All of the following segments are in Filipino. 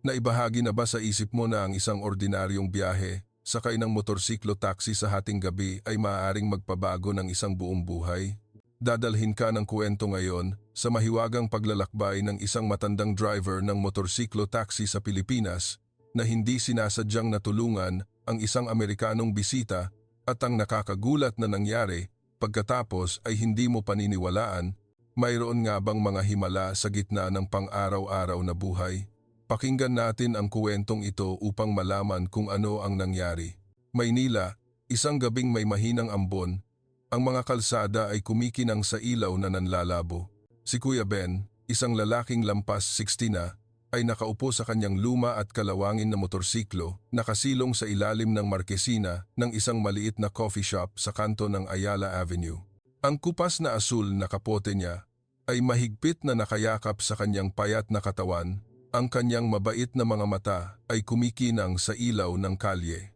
Naibahagi na ba sa isip mo na ang isang ordinaryong biyahe, sakay ng motorsiklo taxi sa hating gabi ay maaaring magpabago ng isang buong buhay? Dadalhin ka ng kwento ngayon sa mahiwagang paglalakbay ng isang matandang driver ng motorsiklo taxi sa Pilipinas na hindi sinasadyang natulungan ang isang Amerikanong bisita at ang nakakagulat na nangyari pagkatapos ay hindi mo paniniwalaan. Mayroon nga bang mga himala sa gitna ng pang-araw-araw na buhay? Pakinggan natin ang kuwentong ito upang malaman kung ano ang nangyari. Maynila, isang gabing may mahinang ambon. Ang mga kalsada ay kumikinang sa ilaw na nanlalabo. Si Kuya Ben, isang lalaking lampas 60 na, ay nakaupo sa kanyang luma at kalawangin na motorsiklo, nakasilong sa ilalim ng markesina ng isang maliit na coffee shop sa kanto ng Ayala Avenue. Ang kupas na asul na kapote niya ay mahigpit na nakayakap sa kanyang payat na katawan. Ang kanyang mabait na mga mata ay kumikinang sa ilaw ng kalye.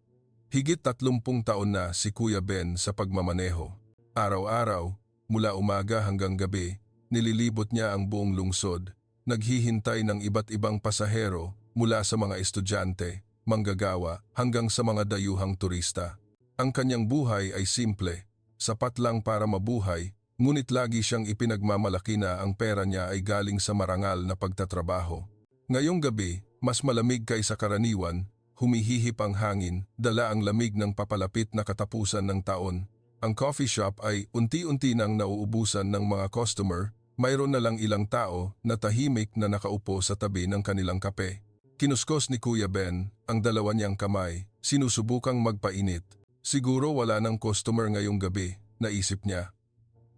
Higit 30 taon na si Kuya Ben sa pagmamaneho. Araw-araw, mula umaga hanggang gabi, nililibot niya ang buong lungsod, naghihintay ng iba't ibang pasahero mula sa mga estudyante, manggagawa hanggang sa mga dayuhang turista. Ang kanyang buhay ay simple, sapat lang para mabuhay, ngunit lagi siyang ipinagmamalaki na ang pera niya ay galing sa marangal na pagtatrabaho. Ngayong gabi, mas malamig kaysa karaniwan, humihihip ang hangin, dala ang lamig ng papalapit na katapusan ng taon. Ang coffee shop ay unti-unti nang nauubusan ng mga customer, mayroon na lang ilang tao na tahimik na nakaupo sa tabi ng kanilang kape. Kinuskos ni Kuya Ben ang dalawa niyang kamay, sinusubukang magpainit. Siguro wala ng customer ngayong gabi, naisip niya.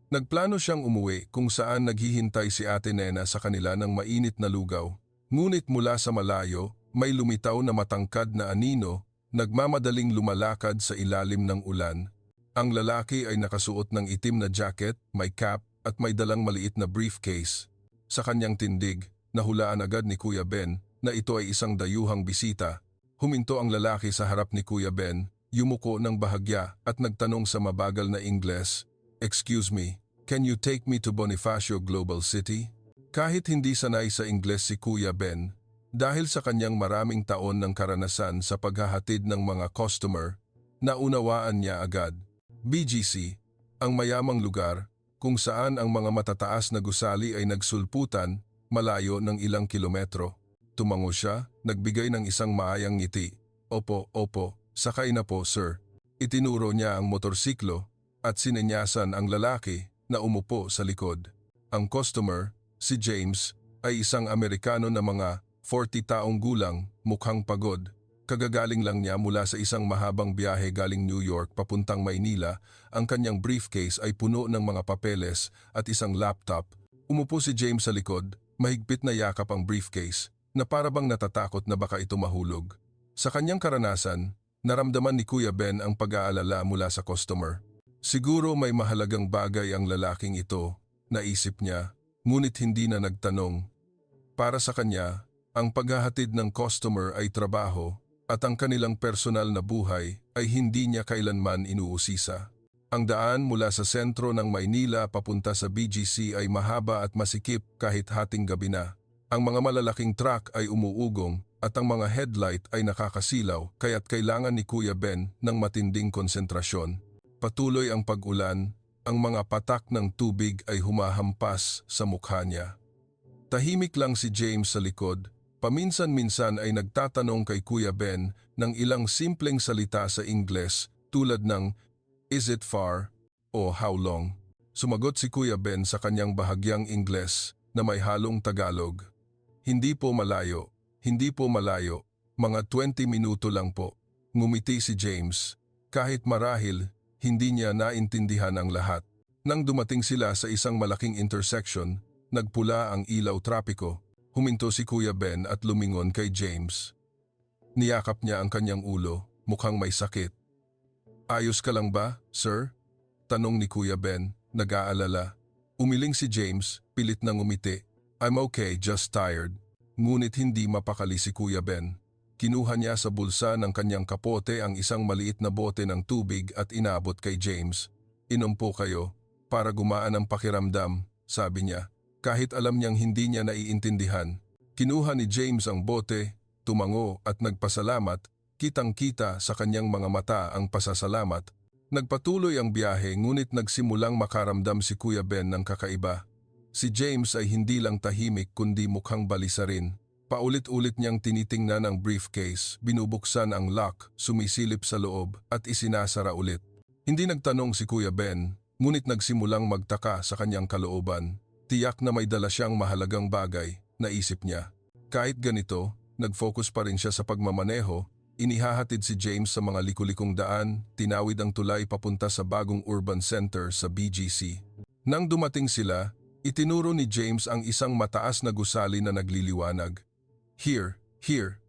Nagplano siyang umuwi kung saan naghihintay si Ate Nena sa kanila ng mainit na lugaw. Ngunit mula sa malayo, may lumitaw na matangkad na anino, nagmamadaling lumalakad sa ilalim ng ulan. Ang lalaki ay nakasuot ng itim na jacket, may cap at may dalang maliit na briefcase. Sa kanyang tindig, nahulaan agad ni Kuya Ben na ito ay isang dayuhang bisita. Huminto ang lalaki sa harap ni Kuya Ben, yumuko ng bahagya at nagtanong sa mabagal na Ingles, "Excuse me, can you take me to Bonifacio Global City?" Kahit hindi sanay sa Ingles si Kuya Ben, dahil sa kanyang maraming taon ng karanasan sa paghahatid ng mga customer, naunawaan niya agad. BGC, ang mayamang lugar kung saan ang mga matataas na gusali ay nagsulputan malayo ng ilang kilometro. Tumango siya, nagbigay ng isang maayang ngiti. "Opo, opo, sakay na po sir." Itinuro niya ang motorsiklo at sinenyasan ang lalaki na umupo sa likod. Ang customer, si James, ay isang Amerikano na mga 40 taong gulang, mukhang pagod. Kagagaling lang niya mula sa isang mahabang biyahe galing New York papuntang Maynila. Ang kanyang briefcase ay puno ng mga papeles at isang laptop. Umupo si James sa likod, mahigpit na yakap ang briefcase, na parabang natatakot na baka ito mahulog. Sa kanyang karanasan, naramdaman ni Kuya Ben ang pag-aalala mula sa customer. Siguro may mahalagang bagay ang lalaking ito, naisip niya. Ngunit hindi na nagtanong. Para sa kanya, ang paghahatid ng customer ay trabaho at ang kanilang personal na buhay ay hindi niya kailanman inuusisa. Ang daan mula sa sentro ng Maynila papunta sa BGC ay mahaba at masikip kahit hating gabi na. Ang mga malalaking truck ay umuugong at ang mga headlight ay nakakasilaw kaya't kailangan ni Kuya Ben ng matinding konsentrasyon. Patuloy ang pag-ulan. Ang mga patak ng tubig ay humahampas sa mukha niya. Tahimik lang si James sa likod. Paminsan-minsan ay nagtatanong kay Kuya Ben ng ilang simpleng salita sa Ingles tulad ng "Is it far?" o "How long?" Sumagot si Kuya Ben sa kanyang bahagyang Ingles na may halong Tagalog. Hindi po malayo, mga 20 minuto lang po." Ngumiti si James. Kahit marahil, hindi niya naintindihan ang lahat. Nang dumating sila sa isang malaking intersection, nagpula ang ilaw trapiko. Huminto si Kuya Ben at lumingon kay James. Niyakap niya ang kanyang ulo, mukhang may sakit. "Ayos ka lang ba, sir?" Tanong ni Kuya Ben, nag-aalala. Umiling si James, pilit na ngumiti. "I'm okay, just tired." Ngunit hindi mapakali si Kuya Ben. Kinuha niya sa bulsa ng kanyang kapote ang isang maliit na bote ng tubig at inabot kay James. "Inom po kayo, para gumaan ang pakiramdam," sabi niya. Kahit alam niyang hindi niya naiintindihan, kinuha ni James ang bote, tumango at nagpasalamat, kitang-kita sa kanyang mga mata ang pasasalamat. Nagpatuloy ang biyahe ngunit nagsimulang makaramdam si Kuya Ben ng kakaiba. Si James ay hindi lang tahimik kundi mukhang balisa rin. Paulit-ulit niyang tinitingnan ang briefcase, binubuksan ang lock, sumisilip sa loob at isinasara ulit. Hindi nagtanong si Kuya Ben, ngunit nagsimulang magtaka sa kanyang kalooban. Tiyak na may dala siyang mahalagang bagay, naisip niya. Kahit ganito, nag-focus pa rin siya sa pagmamaneho. Inihahatid si James sa mga liku-likong daan, tinawid ang tulay papunta sa bagong urban center sa BGC. Nang dumating sila, itinuro ni James ang isang mataas na gusali na nagliliwanag. Here,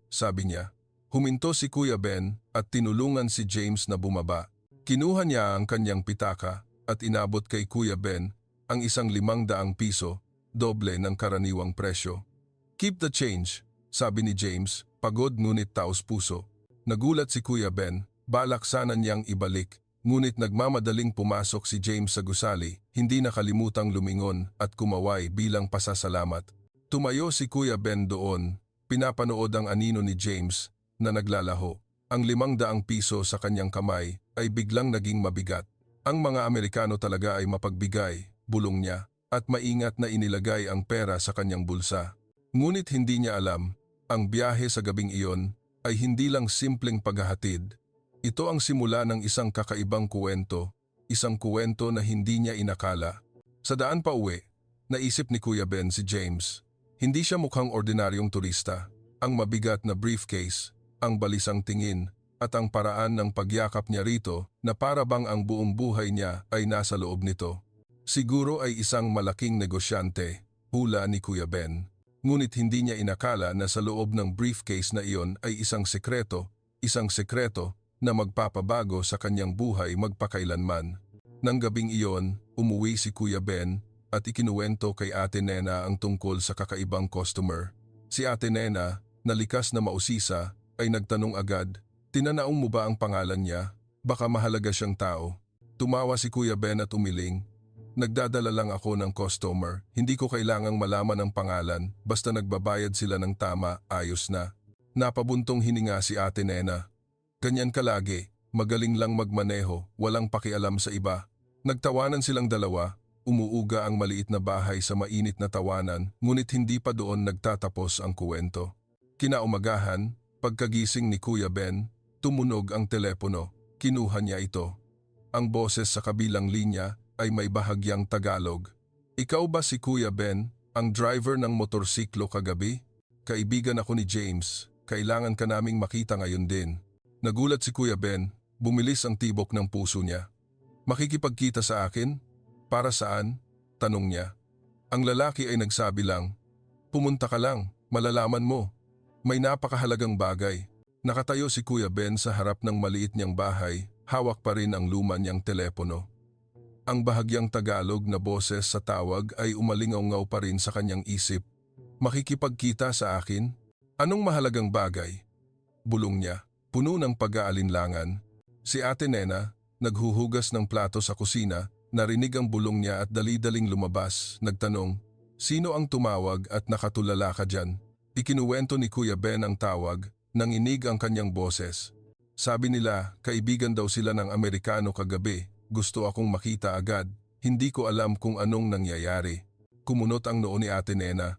sabi niya. Huminto si Kuya Ben at tinulungan si James na bumaba. Kinuha niya ang kanyang pitaka at inabot kay Kuya Ben ang isang 500 piso, doble ng karaniwang presyo. Keep the change, sabi ni James, pagod ngunit taos puso. Nagulat si Kuya Ben, balak sana niyang ibalik, ngunit nagmamadaling pumasok si James sa gusali, hindi nakalimutang lumingon at kumaway bilang pasasalamat. Tumayo si Kuya Ben doon, pinapanood ang anino ni James na naglalaho. Ang 500 piso sa kanyang kamay ay biglang naging mabigat. Ang mga Amerikano talaga ay mapagbigay, bulong niya, at maingat na inilagay ang pera sa kanyang bulsa. Ngunit hindi niya alam, ang biyahe sa gabing iyon ay hindi lang simpleng paghahatid. Ito ang simula ng isang kakaibang kuwento, isang kuwento na hindi niya inakala. Sa daan pa uwi, naisip ni Kuya Ben si James. Hindi siya mukhang ordinaryong turista. Ang mabigat na briefcase, ang balisang tingin, at ang paraan ng pagyakap niya rito na para bang ang buong buhay niya ay nasa loob nito. Siguro ay isang malaking negosyante, hula ni Kuya Ben. Ngunit hindi niya inakala na sa loob ng briefcase na iyon ay isang sekreto na magpapabago sa kanyang buhay magpakailanman. Nang gabing iyon, umuwi si Kuya Ben at ikinuwento kay Ate Nena ang tungkol sa kakaibang customer. Si Ate Nena, na likas na mausisa, ay nagtanong agad, "Tinanaong mo ba ang pangalan niya? Baka mahalaga siyang tao." Tumawa si Kuya Ben at umiling, "Nagdadala lang ako ng customer, hindi ko kailangang malaman ang pangalan, basta nagbabayad sila ng tama, ayos na." Napabuntong hininga si Ate Nena. Ganyan ka lagi, magaling lang magmaneho, walang pakialam sa iba. Nagtawanan silang dalawa, umuuga ang maliit na bahay sa mainit na tawanan, ngunit hindi pa doon nagtatapos ang kuwento. Kinaumagahan, pagkagising ni Kuya Ben, tumunog ang telepono, kinuha niya ito. Ang boses sa kabilang linya ay may bahagyang Tagalog. "Ikaw ba si Kuya Ben, ang driver ng motorsiklo kagabi? Kaibigan ako ni James, kailangan ka naming makita ngayon din." Nagulat si Kuya Ben, bumilis ang tibok ng puso niya. "Makikipagkita sa akin? Para saan?" tanong niya. Ang lalaki ay nagsabi lang, "Pumunta ka lang, malalaman mo. May napakahalagang bagay." Nakatayo si Kuya Ben sa harap ng maliit niyang bahay, hawak pa rin ang luma niyang telepono. Ang bahagyang Tagalog na boses sa tawag ay umalingaw-ngaw pa rin sa kanyang isip. "Makikipagkita sa akin? Anong mahalagang bagay?" bulong niya, puno ng pag-aalinlangan. Si Ate Nena, naghuhugas ng plato sa kusina, narinig ang bulong niya at dali-daling lumabas, nagtanong, "Sino ang tumawag at nakatulala ka dyan?" Ikinuwento ni Kuya Ben ang tawag, nanginig ang kanyang boses. Sabi nila, kaibigan daw sila ng Amerikano kagabi. "Gusto akong makita agad, hindi ko alam kung anong nangyayari." Kumunot ang noo ni Ate Nena.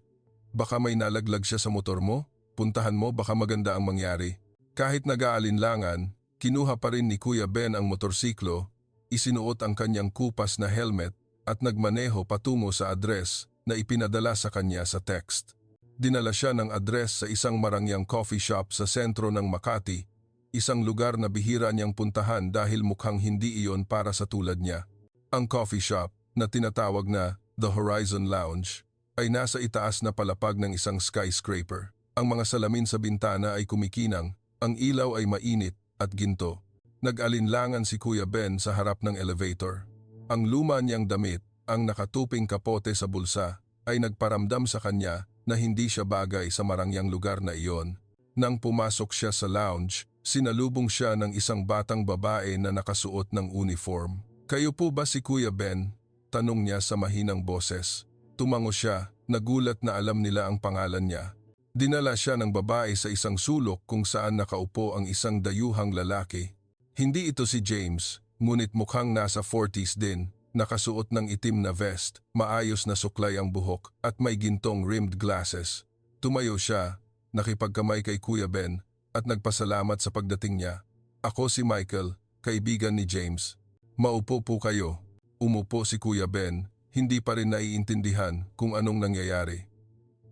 "Baka may nalaglag siya sa motor mo? Puntahan mo, baka maganda ang mangyari." Kahit nag-aalinlangan, kinuha pa rin ni Kuya Ben ang motorsiklo, isinuot ang kanyang kupas na helmet at nagmaneho patungo sa address na ipinadala sa kanya sa text. Dinala siya ng address sa isang marangyang coffee shop sa sentro ng Makati, isang lugar na bihira niyang puntahan dahil mukhang hindi iyon para sa tulad niya. Ang coffee shop, na tinatawag na The Horizon Lounge, ay nasa itaas na palapag ng isang skyscraper. Ang mga salamin sa bintana ay kumikinang, ang ilaw ay mainit at ginto. Nag-alinlangan si Kuya Ben sa harap ng elevator. Ang luma niyang damit, ang nakatuping kapote sa bulsa, ay nagparamdam sa kanya na hindi siya bagay sa marangyang lugar na iyon. Nang pumasok siya sa lounge, sinalubong siya ng isang batang babae na nakasuot ng uniform. "Kayo po ba si Kuya Ben?" tanong niya sa mahinang boses. Tumango siya, nagulat na alam nila ang pangalan niya. Dinala siya ng babae sa isang sulok kung saan nakaupo ang isang dayuhang lalaki. Hindi ito si James, ngunit mukhang nasa 40s din, nakasuot ng itim na vest, maayos na suklay ang buhok at may gintong rimmed glasses. Tumayo siya, nakipagkamay kay Kuya Ben at nagpasalamat sa pagdating niya. Ako si Michael, kaibigan ni James. Maupo po kayo. Umupo si Kuya Ben, hindi pa rin naiintindihan kung anong nangyayari.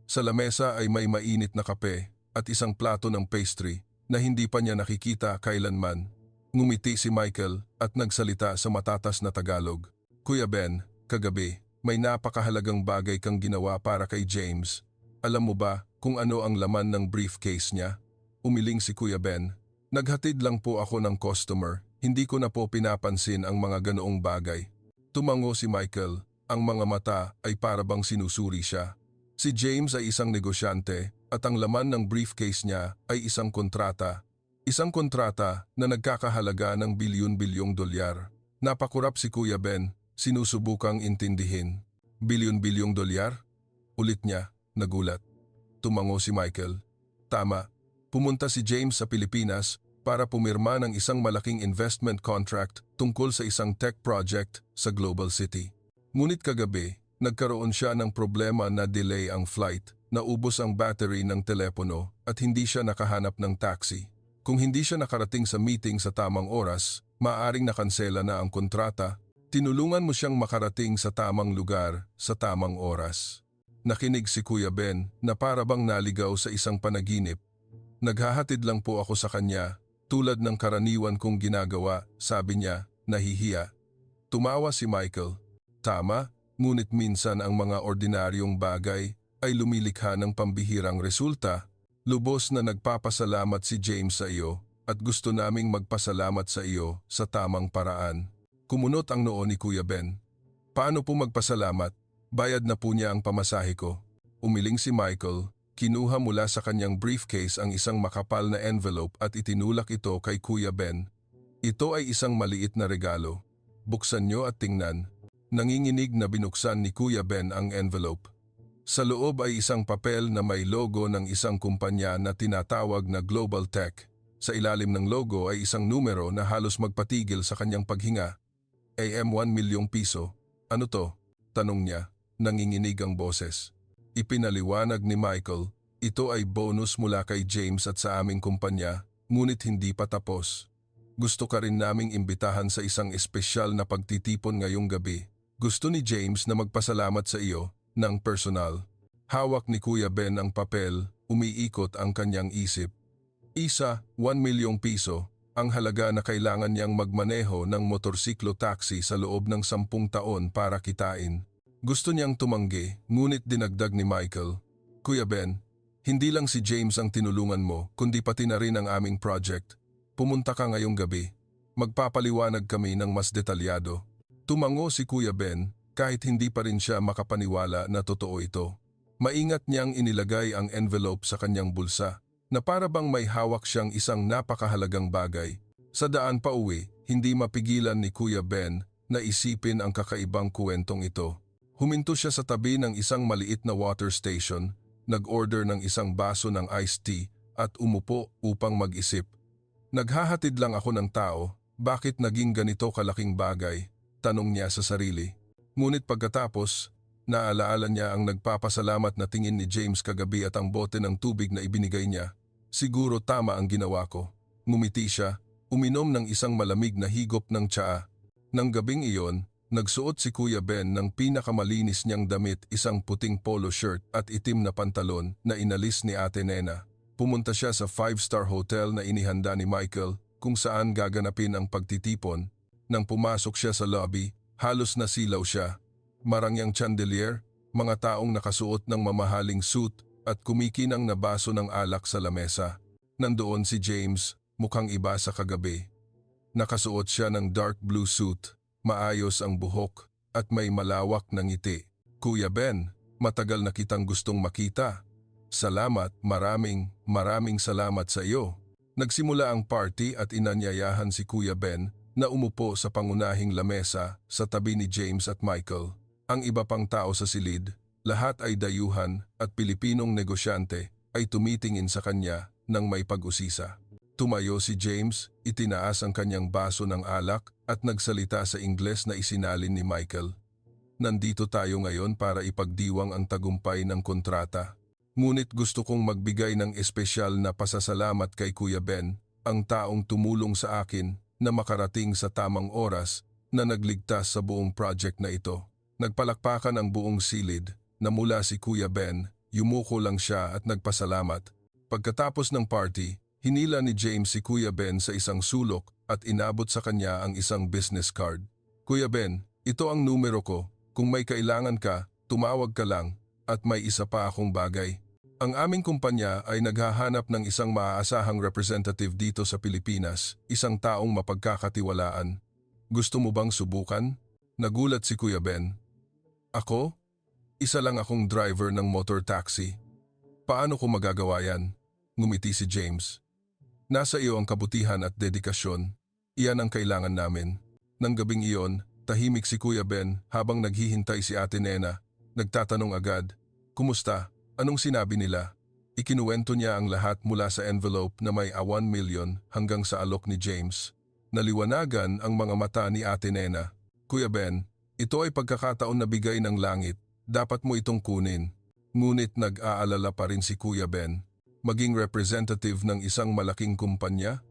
Sa lamesa ay may mainit na kape at isang plato ng pastry na hindi pa niya nakikita kailanman. Ngumiti si Michael at nagsalita sa matatas na Tagalog. Kuya Ben, kagabi, may napakahalagang bagay kang ginawa para kay James. Alam mo ba kung ano ang laman ng briefcase niya? Umiling si Kuya Ben. Naghatid lang po ako ng customer, hindi ko na po pinapansin ang mga ganoong bagay. Tumango si Michael, ang mga mata ay parabang sinusuri siya. Si James ay isang negosyante at ang laman ng briefcase niya ay isang kontrata. Isang kontrata na nagkakahalaga ng bilyon-bilyong dolyar. Napakurap si Kuya Ben, sinusubukang intindihin. Bilyon-bilyong dolyar? Ulit niya, nagulat. Tumango si Michael. Tama, pumunta si James sa Pilipinas para pumirma ng isang malaking investment contract tungkol sa isang tech project sa Global City. Ngunit kagabi, nagkaroon siya ng problema na delay ang flight, naubos ang battery ng telepono at hindi siya nakahanap ng taxi. Kung hindi siya nakarating sa meeting sa tamang oras, maaaring nakansela na ang kontrata. Tinulungan mo siyang makarating sa tamang lugar sa tamang oras. Nakinig si Kuya Ben na parabang naligaw sa isang panaginip. Naghahatid lang po ako sa kanya, tulad ng karaniwan kong ginagawa, sabi niya, nahihiya. Tumawa si Michael. Tama, ngunit minsan ang mga ordinaryong bagay ay lumilikha ng pambihirang resulta. Lubos na nagpapasalamat si James sa iyo at gusto naming magpasalamat sa iyo sa tamang paraan. Kumunot ang noo ni Kuya Ben. Paano po magpasalamat? Bayad na po niya ang pamasahe ko. Umiling si Michael, kinuha mula sa kanyang briefcase ang isang makapal na envelope at itinulak ito kay Kuya Ben. Ito ay isang maliit na regalo. Buksan niyo at tingnan. Nanginginig na binuksan ni Kuya Ben ang envelope. Sa loob ay isang papel na may logo ng isang kumpanya na tinatawag na Global Tech. Sa ilalim ng logo ay isang numero na halos magpatigil sa kanyang paghinga. AM 1 milyong piso. Ano to? Tanong niya. Nanginginig ang boses. Ipinaliwanag ni Michael, ito ay bonus mula kay James at sa aming kumpanya, ngunit hindi pa tapos. Gusto ka rin naming imbitahan sa isang espesyal na pagtitipon ngayong gabi. Gusto ni James na magpasalamat sa iyo ng personal. Hawak ni Kuya Ben ang papel, umiikot ang kanyang isip. Isa, 1 milyong piso, ang halaga na kailangan niyang magmaneho ng motorsiklo taxi sa loob ng 10 taon para kitain. Gusto niyang tumanggi, ngunit dinagdag ni Michael. Kuya Ben, hindi lang si James ang tinulungan mo, kundi pati na rin ang aming project. Pumunta ka ngayong gabi. Magpapaliwanag kami ng mas detalyado. Tumango si Kuya Ben, kahit hindi pa rin siya makapaniwala na totoo ito. Maingat niyang inilagay ang envelope sa kanyang bulsa, na para bang may hawak siyang isang napakahalagang bagay. Sa daan pa uwi, hindi mapigilan ni Kuya Ben na isipin ang kakaibang kwentong ito. Huminto siya sa tabi ng isang maliit na water station, nag-order ng isang baso ng iced tea at umupo upang mag-isip. Naghahatid lang ako ng tao, bakit naging ganito kalaking bagay? Tanong niya sa sarili. Ngunit pagkatapos, naalaala niya ang nagpapasalamat na tingin ni James kagabi at ang bote ng tubig na ibinigay niya. Siguro tama ang ginawa ko. Ngumiti siya, uminom ng isang malamig na higop ng tsaa. Nang gabing iyon, nagsuot si Kuya Ben ng pinakamalinis niyang damit, isang puting polo shirt at itim na pantalon na inalis ni Ate Nena. Pumunta siya sa 5-star hotel na inihanda ni Michael kung saan gaganapin ang pagtitipon. Nang pumasok siya sa lobby, halos nasilaw siya. Marangyang chandelier, mga taong nakasuot ng mamahaling suit at kumikinang na baso ng alak sa lamesa. Nandoon si James, mukhang iba sa kagabi. Nakasuot siya ng dark blue suit, maayos ang buhok at may malawak na ngiti. Kuya Ben, matagal na kitang gustong makita. Salamat, maraming salamat sa iyo. Nagsimula ang party at inanyayahan si Kuya Ben na umupo sa pangunahing lamesa sa tabi ni James at Michael. Ang iba pang tao sa silid, lahat ay dayuhan at Pilipinong negosyante, ay tumitingin sa kanya ng may pag-usisa. Tumayo si James, itinaas ang kanyang baso ng alak at nagsalita sa Ingles na isinalin ni Michael. Nandito tayo ngayon para ipagdiwang ang tagumpay ng kontrata. Ngunit gusto kong magbigay ng espesyal na pasasalamat kay Kuya Ben, ang taong tumulong sa akin na makarating sa tamang oras na nagligtas sa buong project na ito. Nagpalakpakan ang buong silid na mula si Kuya Ben, yumuko lang siya at nagpasalamat. Pagkatapos ng party, hinila ni James si Kuya Ben sa isang sulok at inabot sa kanya ang isang business card. Kuya Ben, ito ang numero ko. Kung may kailangan ka, tumawag ka lang at may isa pa akong bagay. Ang aming kumpanya ay naghahanap ng isang maaasahang representative dito sa Pilipinas, isang taong mapagkakatiwalaan. Gusto mo bang subukan? Nagulat si Kuya Ben. Ako? Isa lang akong driver ng motor taxi. Paano ko magagawa yan? Ngumiti si James. Nasa iyo ang kabutihan at dedikasyon. Iyan ang kailangan namin. Nang gabing iyon, tahimik si Kuya Ben habang naghihintay si Ate Nena. Nagtatanong agad, "Kumusta? Anong sinabi nila?" Ikinuwento niya ang lahat mula sa envelope na may 1 million hanggang sa alok ni James. Naliwanagan ang mga mata ni Ate Nena. "Kuya Ben, ito ay pagkakataon na bigay ng langit. Dapat mo itong kunin." Ngunit nag-aalala pa rin si Kuya Ben. Maging representative ng isang malaking kumpanya?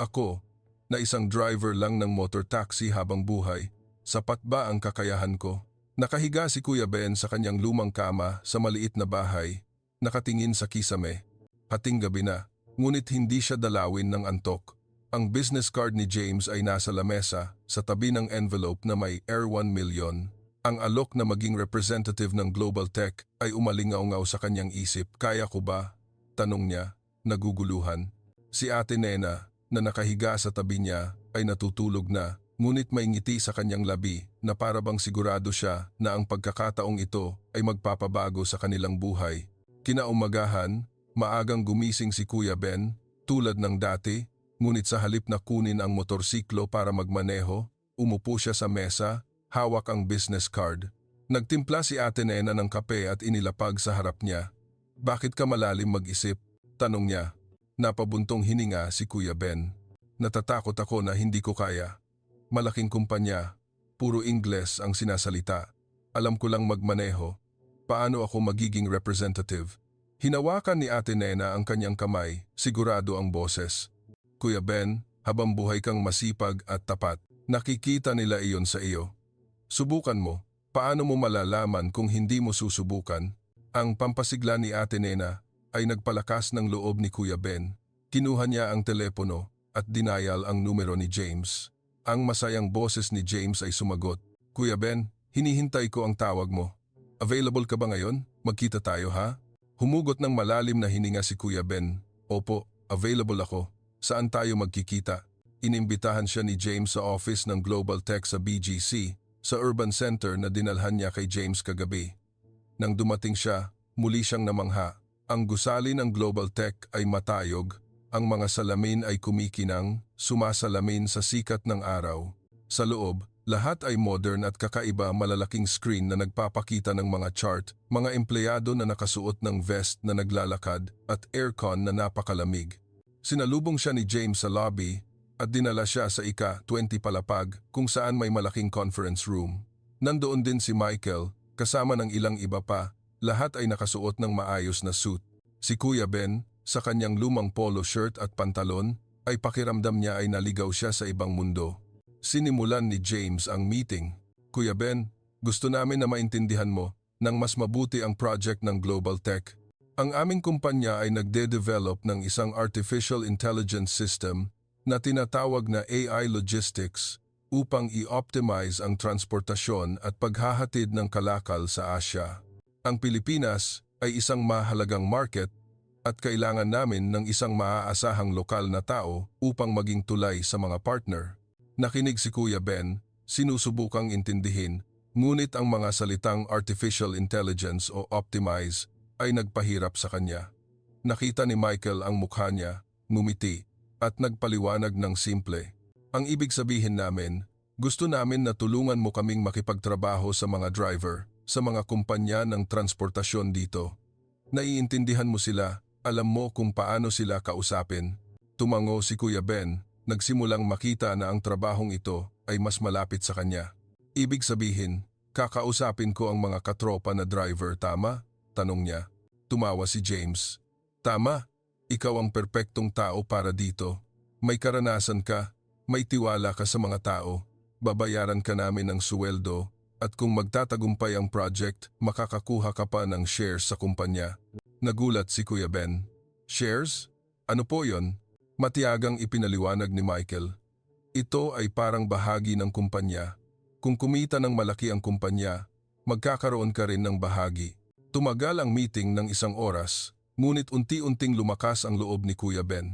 Ako, na isang driver lang ng motor taxi habang buhay, sapat ba ang kakayahan ko? Nakahiga si Kuya Ben sa kanyang lumang kama sa maliit na bahay, nakatingin sa kisame. Hating gabi na, ngunit hindi siya dalawin ng antok. Ang business card ni James ay nasa lamesa sa tabi ng envelope na may Air 1 million. Ang alok na maging representative ng Global Tech ay umalingaw-ngaw sa kanyang isip. Kaya ko ba? Tanong niya, naguguluhan. Si Ate Nena, na nakahiga sa tabi niya, ay natutulog na. Ngunit may ngiti sa kanyang labi na para bang sigurado siya na ang pagkakataong ito ay magpapabago sa kanilang buhay. Kinaumagahan, maagang gumising si Kuya Ben, tulad ng dati, ngunit sa halip na kunin ang motorsiklo para magmaneho, umupo siya sa mesa, hawak ang business card. Nagtimpla si Ate Nena ng kape at inilapag sa harap niya. "Bakit ka malalim mag-isip?" tanong niya. Napabuntong hininga si Kuya Ben. "Natatakot ako na hindi ko kaya. Malaking kumpanya, puro Ingles ang sinasalita. Alam ko lang magmaneho. Paano ako magiging representative?" Hinawakan ni Ate Nena ang kanyang kamay, sigurado ang boses. "Kuya Ben, habang buhay kang masipag at tapat. Nakikita nila iyon sa iyo. Subukan mo. Paano mo malalaman kung hindi mo susubukan?" Ang pampasigla ni Ate Nena ay nagpalakas ng loob ni Kuya Ben. Kinuha niya ang telepono at dinayal ang numero ni James. Ang masayang boses ni James ay sumagot, "Kuya Ben, hinihintay ko ang tawag mo. Available ka ba ngayon? Magkita tayo ha?" Humugot ng malalim na hininga si Kuya Ben. "Opo, available ako. Saan tayo magkikita?" Inimbitahan siya ni James sa office ng Global Tech sa BGC, sa urban center na dinalhan niya kay James kagabi. Nang dumating siya, muli siyang namangha. Ang gusali ng Global Tech ay matayog, ang mga salamin ay kumikinang, sumasalamin sa sikat ng araw. Sa loob, lahat ay modern at kakaiba, malalaking screen na nagpapakita ng mga chart, mga empleyado na nakasuot ng vest na naglalakad at aircon na napakalamig. Sinalubong siya ni James sa lobby at dinala siya sa ika-20 palapag kung saan may malaking conference room. Nandoon din si Michael, kasama ng ilang iba pa, lahat ay nakasuot ng maayos na suit. Si Kuya Ben, sa kanyang lumang polo shirt at pantalon, ay pakiramdam niya ay naligaw siya sa ibang mundo. Sinimulan ni James ang meeting. "Kuya Ben, gusto namin na maintindihan mo nang mas mabuti ang project ng Global Tech. Ang aming kumpanya ay nagde-develop ng isang artificial intelligence system na tinatawag na AI Logistics upang i-optimize ang transportasyon at paghahatid ng kalakal sa Asya. Ang Pilipinas ay isang mahalagang market at kailangan namin ng isang maaasahang lokal na tao upang maging tulay sa mga partner." Nakinig si Kuya Ben, sinusubukang intindihin, ngunit ang mga salitang artificial intelligence o optimize ay nagpahirap sa kanya. Nakita ni Michael ang mukha niya, ngumiti, at nagpaliwanag ng simple. "Ang ibig sabihin namin, gusto namin na tulungan mo kaming makipagtrabaho sa mga driver, sa mga kumpanya ng transportasyon dito. Naiintindihan mo sila, Alam mo kung paano sila kausapin. Tumango si Kuya Ben, nagsimulang makita na ang trabahong ito ay mas malapit sa kanya. Ibig sabihin, kakausapin ko ang mga katropa na driver, tama? Tanong niya. Tumawa si James. Tama, ikaw ang perpektong tao para dito. May karanasan ka, may tiwala ka sa mga tao, babayaran ka namin ng suweldo, at kung magtatagumpay ang project, makakakuha ka pa ng shares sa kumpanya. Nagulat si Kuya Ben. Shares? Ano po yon? Matiyagang ipinaliwanag ni Michael. Ito ay parang bahagi ng kumpanya. Kung kumita ng malaki ang kumpanya, magkakaroon ka rin ng bahagi. Tumagal ang meeting ng 1 oras, ngunit unti-unting lumakas ang loob ni Kuya Ben.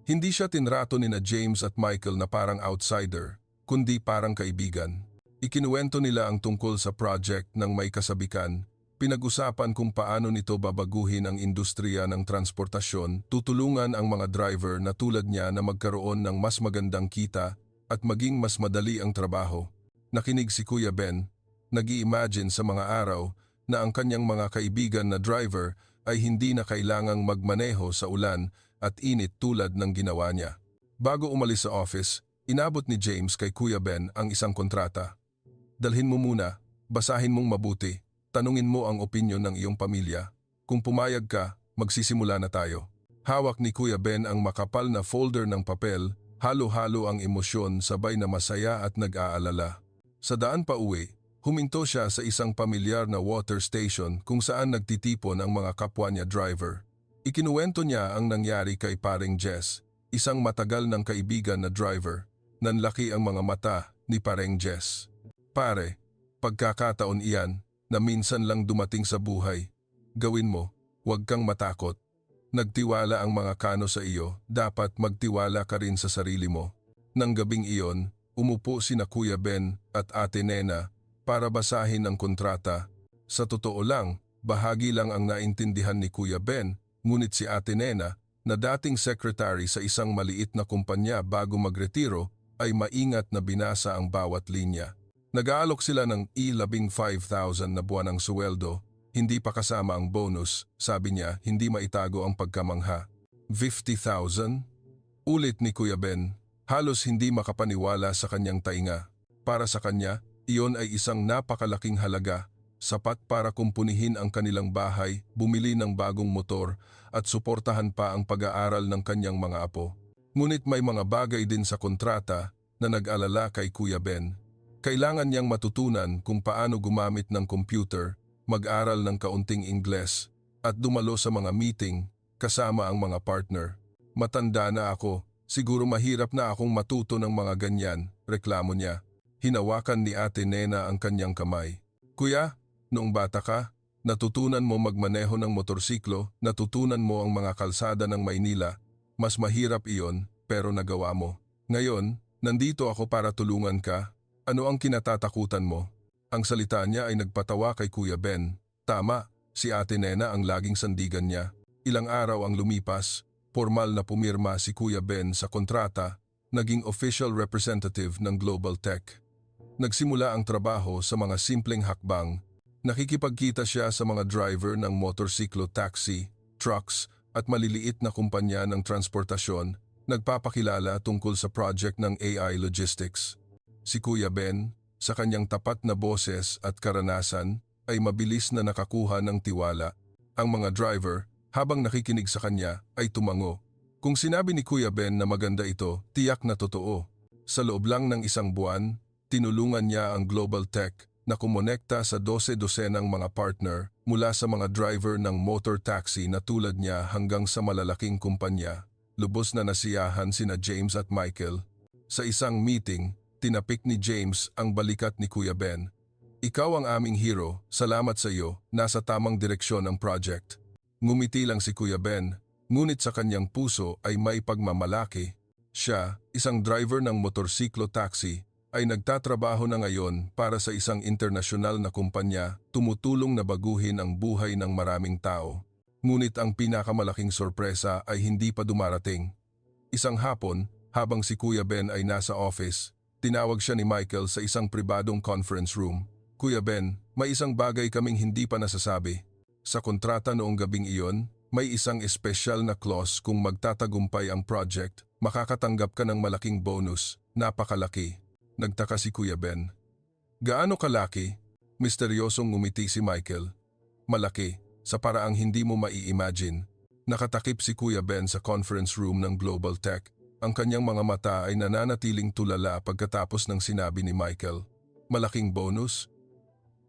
Hindi siya tinrato ni na James at Michael na parang outsider, kundi parang kaibigan. Ikinuwento nila ang tungkol sa project ng may kasabikan. Pinag-usapan kung paano nito babaguhin ang industriya ng transportasyon, tutulungan ang mga driver na tulad niya na magkaroon ng mas magandang kita at maging mas madali ang trabaho. Nakinig si Kuya Ben, nag-i-imagine sa mga araw na ang kanyang mga kaibigan na driver ay hindi na kailangang magmaneho sa ulan at init tulad ng ginawa niya. Bago umalis sa office, inabot ni James kay Kuya Ben ang isang kontrata. Dalhin mo muna, basahin mong mabuti. Tanungin mo ang opinyon ng iyong pamilya. Kung pumayag ka, magsisimula na tayo. Hawak ni Kuya Ben ang makapal na folder ng papel, halo-halo ang emosyon sabay na masaya at nag-aalala. Sa daan pa uwi, huminto siya sa isang pamilyar na water station kung saan nagtitipon ang mga kapwa niya driver. Ikinuwento niya ang nangyari kay paring Jess, isang matagal ng kaibigan na driver. Nanlaki ang mga mata ni paring Jess. Pare, pagkakataon iyan na minsan lang dumating sa buhay. Gawin mo, huwag kang matakot. Nagtiwala ang mga kano sa iyo, dapat magtiwala ka rin sa sarili mo. Nang gabing iyon, umupo sina Kuya Ben at Ate Nena para basahin ang kontrata. Sa totoo lang, bahagi lang ang naintindihan ni Kuya Ben, ngunit si Ate Nena, na dating secretary sa isang maliit na kumpanya bago magretiro, ay maingat na binasa ang bawat linya. Nag-aalok sila ng $15,000 na buwanang suweldo, hindi pa kasama ang bonus, sabi niya, hindi maitago ang pagkamangha. 50,000? Ulit ni Kuya Ben, halos hindi makapaniwala sa kanyang tainga. Para sa kanya, iyon ay isang napakalaking halaga, sapat para kumpunihin ang kanilang bahay, bumili ng bagong motor, at suportahan pa ang pag-aaral ng kanyang mga apo. Ngunit may mga bagay din sa kontrata na nag-alala kay Kuya Ben. Kailangan niyang matutunan kung paano gumamit ng computer, mag-aral ng kaunting Ingles, at dumalo sa mga meeting kasama ang mga partner. Matanda na ako, siguro mahirap na akong matuto ng mga ganyan, reklamo niya. Hinawakan ni Ate Nena ang kanyang kamay. Kuya, noong bata ka, natutunan mo magmaneho ng motorsiklo, natutunan mo ang mga kalsada ng Maynila. Mas mahirap iyon, pero nagawa mo. Ngayon, nandito ako para tulungan ka. Ano ang kinatatakutan mo? Ang salita niya ay nagpatawa kay Kuya Ben. Tama, si Ate Nena ang laging sandigan niya. Ilang araw ang lumipas, formal na pumirma si Kuya Ben sa kontrata, naging official representative ng Global Tech. Nagsimula ang trabaho sa mga simpleng hakbang. Nakikipagkita siya sa mga driver ng motorsiklo taxi, trucks at maliliit na kumpanya ng transportasyon, nagpapakilala tungkol sa project ng AI Logistics. Si Kuya Ben, sa kanyang tapat na boses at karanasan, ay mabilis na nakakuha ng tiwala. Ang mga driver, habang nakikinig sa kanya, ay tumango. Kung sinabi ni Kuya Ben na maganda ito, tiyak na totoo. Sa loob lang ng 1 buwan, tinulungan niya ang Global Tech na kumonekta sa 12-dosenang mga partner mula sa mga driver ng motor taxi na tulad niya hanggang sa malalaking kumpanya. Lubos na nasiyahan sina James at Michael. Sa isang meeting, tinapik ni James ang balikat ni Kuya Ben. Ikaw ang aming hero, salamat sa iyo, nasa tamang direksyon ang project. Ngumiti lang si Kuya Ben, ngunit sa kanyang puso ay may pagmamalaki. Siya, isang driver ng motorsiklo taxi, ay nagtatrabaho na ngayon para sa isang internasyonal na kumpanya, tumutulong na baguhin ang buhay ng maraming tao. Ngunit ang pinakamalaking sorpresa ay hindi pa dumarating. Isang hapon, habang si Kuya Ben ay nasa office, tinawag siya ni Michael sa isang pribadong conference room. Kuya Ben, may isang bagay kaming hindi pa nasasabi. Sa kontrata noong gabing iyon, May isang espesyal na clause kung magtatagumpay ang project, makakatanggap ka ng malaking bonus, napakalaki. Nagtaka si Kuya Ben. Gaano kalaki? Misteryosong ngumiti si Michael. Malaki, sa paraang hindi mo mai-imagine. Nakatakip si Kuya Ben sa conference room ng Global Tech. Ang kanyang mga mata ay nananatiling tulala pagkatapos ng sinabi ni Michael. Malaking bonus?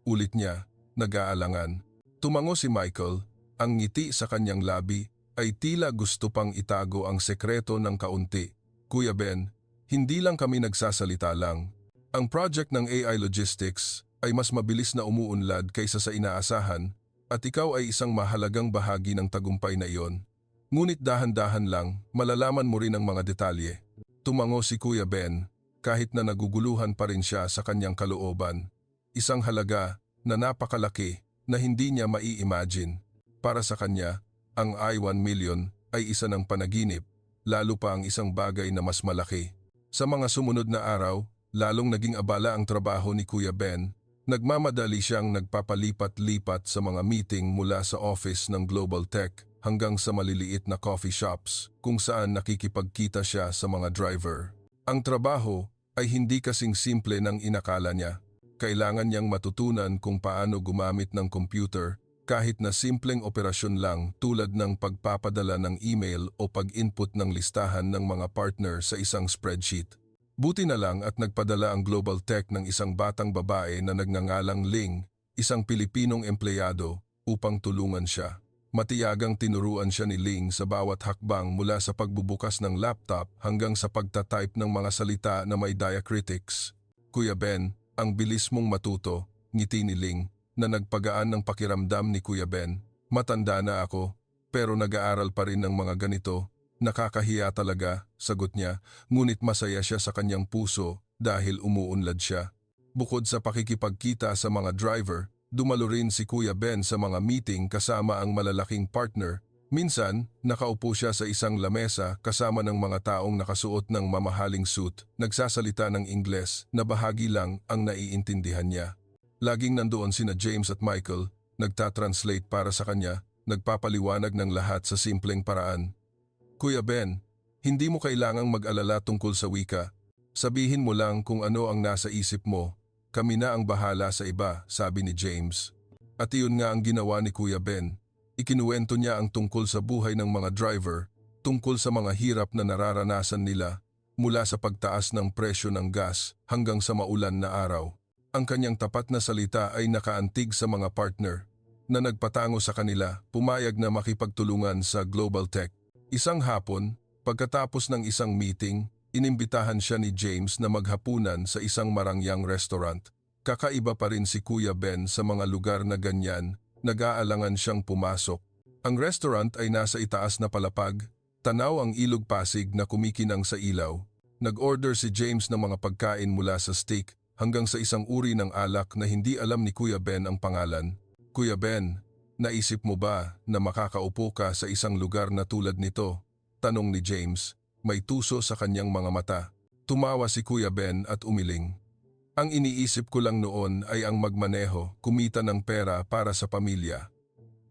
Ulit niya, nag-aalangan. Tumango si Michael. Ang ngiti sa kanyang labi ay tila gusto pang itago ang sekreto ng kaunti. Kuya Ben, hindi lang kami nagsasalita lang. Ang project ng AI Logistics ay mas mabilis na umuunlad kaysa sa inaasahan at ikaw ay isang mahalagang bahagi ng tagumpay na iyon. Ngunit dahan-dahan lang, malalaman mo rin ang mga detalye. Tumango si Kuya Ben kahit na naguguluhan pa rin siya sa kanyang kalooban. Isang halaga na napakalaki na hindi niya mai-imagine. Para sa kanya, ang I-1 million ay isa ng panaginip, lalo pa ang isang bagay na mas malaki. Sa mga sumunod na araw, lalong naging abala ang trabaho ni Kuya Ben. Nagmamadali siyang nagpapalipat-lipat sa mga meeting mula sa office ng Global Tech hanggang sa maliliit na coffee shops kung saan nakikipagkita siya sa mga driver. Ang trabaho ay hindi kasing simple ng inakala niya. Kailangan niyang matutunan kung paano gumamit ng computer kahit na simpleng operasyon lang tulad ng pagpapadala ng email o pag-input ng listahan ng mga partner sa isang spreadsheet. Buti na lang at nagpadala ang Global Tech ng isang batang babae na nagngangalang Ling, isang Pilipinong empleyado, upang tulungan siya. Matiyagang tinuruan siya ni Ling sa bawat hakbang mula sa pagbubukas ng laptop hanggang sa pagtatype ng mga salita na may diacritics. Kuya Ben, ang bilis mong matuto, ngiti ni Ling, na nagpagaan ng pakiramdam ni Kuya Ben. Matanda na ako, pero nag-aaral pa rin ng mga ganito. Nakakahiya talaga, sagot niya, ngunit masaya siya sa kanyang puso dahil umuunlad siya. Bukod sa pakikipagkita sa mga driver, dumalo rin si Kuya Ben sa mga meeting kasama ang malalaking partner. Minsan, nakaupo siya sa isang lamesa kasama ng mga taong nakasuot ng mamahaling suit, nagsasalita ng Ingles na bahagi lang ang naiintindihan niya. Laging nandoon sina James at Michael, nagtatranslate para sa kanya, nagpapaliwanag ng lahat sa simpleng paraan. Kuya Ben, hindi mo kailangang mag-alala tungkol sa wika. Sabihin mo lang kung ano ang nasa isip mo. Kami na ang bahala sa iba, sabi ni James. At iyon nga ang ginawa ni Kuya Ben. Ikinuwento niya ang tungkol sa buhay ng mga driver, tungkol sa mga hirap na nararanasan nila, mula sa pagtaas ng presyo ng gas hanggang sa maulan na araw. Ang kanyang tapat na salita ay nakaantig sa mga partner na nagpatango sa kanila, pumayag na makipagtulungan sa Global Tech. Isang hapon, pagkatapos ng isang meeting, inimbitahan siya ni James na maghapunan sa isang marangyang restaurant. Kakaiba pa rin si Kuya Ben sa mga lugar na ganyan, nag-aalangan siyang pumasok. Ang restaurant ay nasa itaas na palapag, tanaw ang ilog Pasig na kumikinang sa ilaw. Nag-order si James ng mga pagkain mula sa steak, hanggang sa isang uri ng alak na hindi alam ni Kuya Ben ang pangalan. Kuya Ben, naisip mo ba na makakaupo ka sa isang lugar na tulad nito? Tanong ni James, may tuso sa kanyang mga mata. Tumawa si Kuya Ben at umiling. Ang iniisip ko lang noon ay ang magmaneho, kumita ng pera para sa pamilya.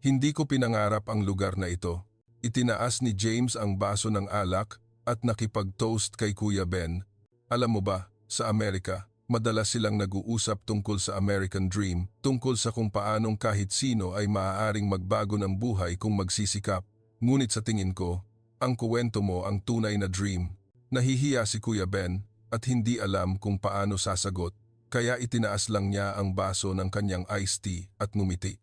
Hindi ko pinangarap ang lugar na ito. Itinaas ni James ang baso ng alak at nakipag-toast kay Kuya Ben. Alam mo ba, sa Amerika, madalas silang nag-uusap tungkol sa American Dream, tungkol sa kung paanong kahit sino ay maaaring magbago ng buhay kung magsisikap. Ngunit sa tingin ko, ang kuwento mo ang tunay na dream. Nahihiya si Kuya Ben at hindi alam kung paano sasagot, kaya itinaas lang niya ang baso ng kanyang iced tea at ngumiti.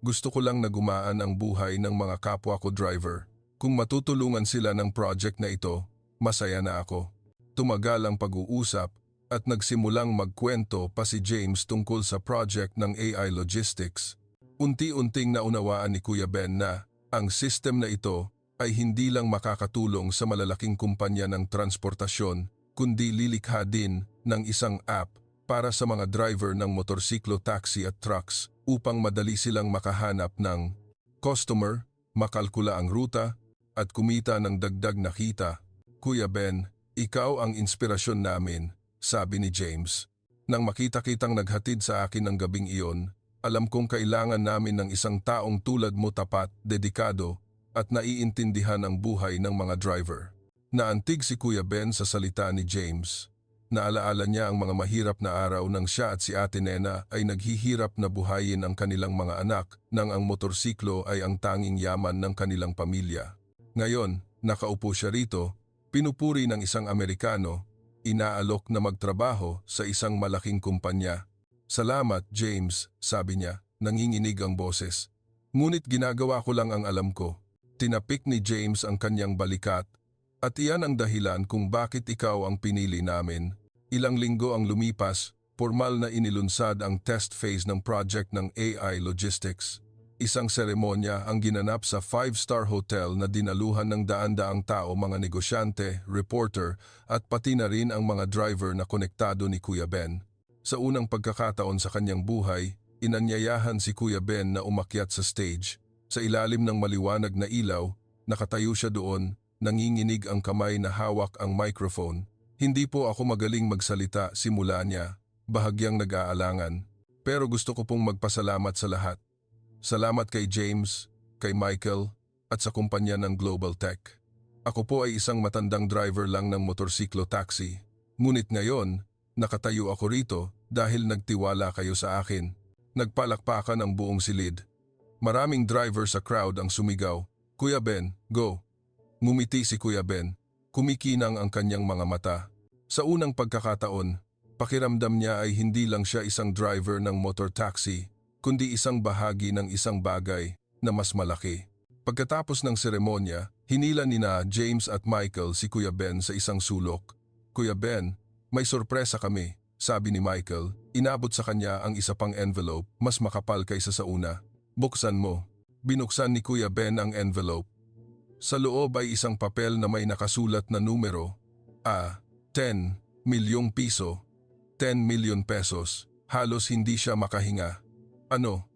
Gusto ko lang na gumaan ang buhay ng mga kapwa ko driver. Kung matutulungan sila ng project na ito, masaya na ako. Tumagal ang pag-uusap, at nagsimulang magkwento pa si James tungkol sa project ng AI Logistics. Unti-unting naunawaan ni Kuya Ben na ang system na ito ay hindi lang makakatulong sa malalaking kumpanya ng transportasyon, kundi lilikha din ng isang app para sa mga driver ng motorsiklo, taxi at trucks upang madali silang makahanap ng customer, makalkula ang ruta at kumita ng dagdag na kita. Kuya Ben, ikaw ang inspirasyon namin, sabi ni James. Nang makita-kitang naghatid sa akin ng gabing iyon, alam kong kailangan namin ng isang taong tulad mo, tapat, dedikado, at naiintindihan ang buhay ng mga driver. Naantig si Kuya Ben sa salita ni James. Naalaala niya ang mga mahirap na araw nang siya at si Ate Nena ay naghihirap na buhayin ang kanilang mga anak nang ang motorsiklo ay ang tanging yaman ng kanilang pamilya. Ngayon, nakaupo siya rito, pinupuri ng isang Amerikano, inaalok na magtrabaho sa isang malaking kumpanya. "Salamat, James," sabi niya, nanginginig ang boses. "Ngunit ginagawa ko lang ang alam ko." Tinapik ni James ang kanyang balikat, "At iyan ang dahilan kung bakit ikaw ang pinili namin." Ilang linggo ang lumipas, formal na inilunsad ang test phase ng project ng AI Logistics. Isang seremonya ang ginanap sa 5-star hotel na dinaluhan ng daan-daang tao, mga negosyante, reporter at pati na rin ang mga driver na konektado ni Kuya Ben. Sa unang pagkakataon sa kanyang buhay, inanyayahan si Kuya Ben na umakyat sa stage. Sa ilalim ng maliwanag na ilaw, nakatayo siya doon, nanginginig ang kamay na hawak ang microphone. "Hindi po ako magaling magsalita," simula niya, bahagyang nag-aalangan. "Pero gusto ko pong magpasalamat sa lahat. Salamat kay James, kay Michael, at sa kumpanya ng Global Tech. Ako po ay isang matandang driver lang ng motorsiklo taxi. Ngunit ngayon, nakatayo ako rito dahil nagtiwala kayo sa akin." Nagpalakpakan ang buong silid. Maraming driver sa crowd ang sumigaw, "Kuya Ben, go!" Ngumiti si Kuya Ben. Kumikinang ang kanyang mga mata. Sa unang pagkakataon, pakiramdam niya ay hindi lang siya isang driver ng motor taxi, kundi isang bahagi ng isang bagay na mas malaki. Pagkatapos ng seremonya, hinila nina James at Michael si Kuya Ben sa isang sulok. "Kuya Ben, may sorpresa kami," sabi ni Michael. Inabot sa kanya ang isa pang envelope, mas makapal kaysa sa una. "Buksan mo." Binuksan ni Kuya Ben ang envelope. Sa loob ay isang papel na may nakasulat na numero, 10 milyong piso, 10 million pesos. Halos hindi siya makahinga. Ano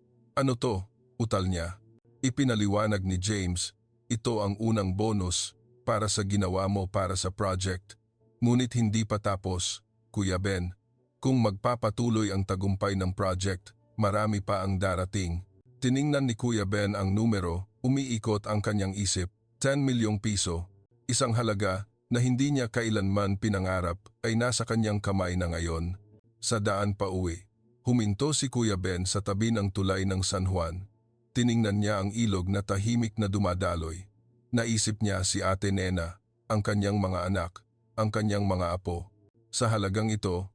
to?" utal niya. Ipinaliwanag ni James, "Ito ang unang bonus para sa ginawa mo para sa project. Ngunit hindi pa tapos, Kuya Ben. Kung magpapatuloy ang tagumpay ng project, marami pa ang darating." Tiningnan ni Kuya Ben ang numero, umiikot ang kanyang isip. 10 milyong piso, isang halaga na hindi niya kailanman pinangarap, ay nasa kanyang kamay na ngayon. Sa daan pa uwi, huminto si Kuya Ben sa tabi ng tulay ng San Juan. Tiningnan niya ang ilog na tahimik na dumadaloy. Naisip niya si Ate Nena, ang kanyang mga anak, ang kanyang mga apo. Sa halagang ito,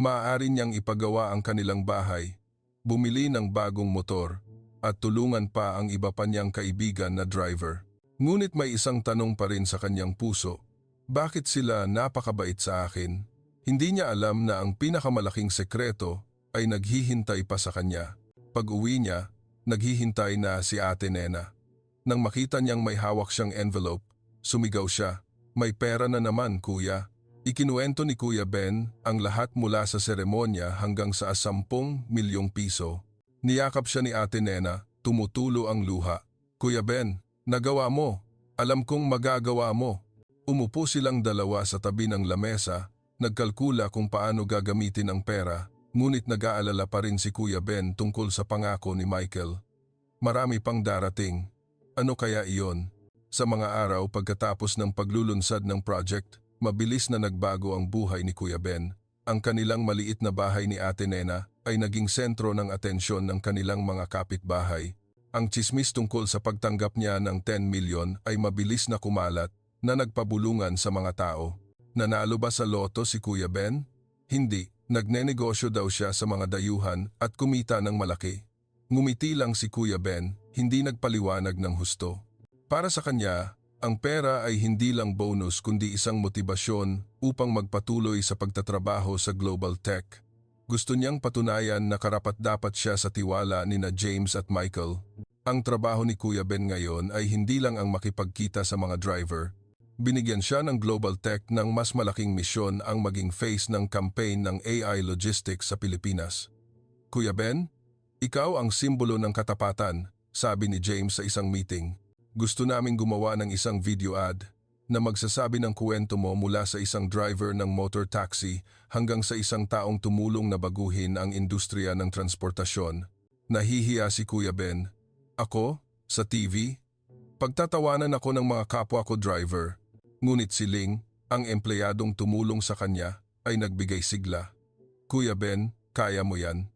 maaari niyang ipagawa ang kanilang bahay, bumili ng bagong motor, at tulungan pa ang iba pa niyang kaibigan na driver. Ngunit may isang tanong pa rin sa kanyang puso. Bakit sila napakabait sa akin? Hindi niya alam na ang pinakamalaking sekreto ay naghihintay pa sa kanya. Pag-uwi niya, naghihintay na si Ate Nena. Nang makita niyang may hawak siyang envelope, sumigaw siya, "May pera na naman, Kuya." Ikinuwento ni Kuya Ben ang lahat mula sa seremonya hanggang sa 10 milyong piso. Niyakap siya ni Ate Nena, tumutulo ang luha. "Kuya Ben, nagawa mo. Alam kong magagawa mo." Umupo silang dalawa sa tabi ng lamesa, nagkalkula kung paano gagamitin ang pera, ngunit nag-aalala pa rin si Kuya Ben tungkol sa pangako ni Michael. Marami pang darating. Ano kaya iyon? Sa mga araw pagkatapos ng paglulunsad ng project, mabilis na nagbago ang buhay ni Kuya Ben. Ang kanilang maliit na bahay ni Ate Nena ay naging sentro ng atensyon ng kanilang mga kapitbahay. Ang tsismis tungkol sa pagtanggap niya ng 10 milyon ay mabilis na kumalat na nagpabulungan sa mga tao. Nanalo ba sa loto si Kuya Ben? Hindi, nagnenegosyo daw siya sa mga dayuhan at kumita ng malaki. Ngumiti lang si Kuya Ben, hindi nagpaliwanag ng husto. Para sa kanya, ang pera ay hindi lang bonus kundi isang motibasyon upang magpatuloy sa pagtatrabaho sa Global Tech. Gusto niyang patunayan na karapat-dapat siya sa tiwala nina James at Michael. Ang trabaho ni Kuya Ben ngayon ay hindi lang ang makipagkita sa mga driver. Binigyan siya ng Global Tech ng mas malaking misyon ang maging face ng campaign ng AI Logistics sa Pilipinas. "Kuya Ben, ikaw ang simbolo ng katapatan," sabi ni James sa isang meeting. "Gusto naming gumawa ng isang video ad na magsasabi ng kwento mo mula sa isang driver ng motor taxi hanggang sa isang taong tumulong na baguhin ang industriya ng transportasyon." Nahihiya si Kuya Ben. "Ako? Sa TV? Pagtatawanan ako ng mga kapwa ko driver. Ngunit si Ling, ang empleyadong tumulong sa kanya, ay nagbigay sigla. Kuya Ben, kaya mo yan.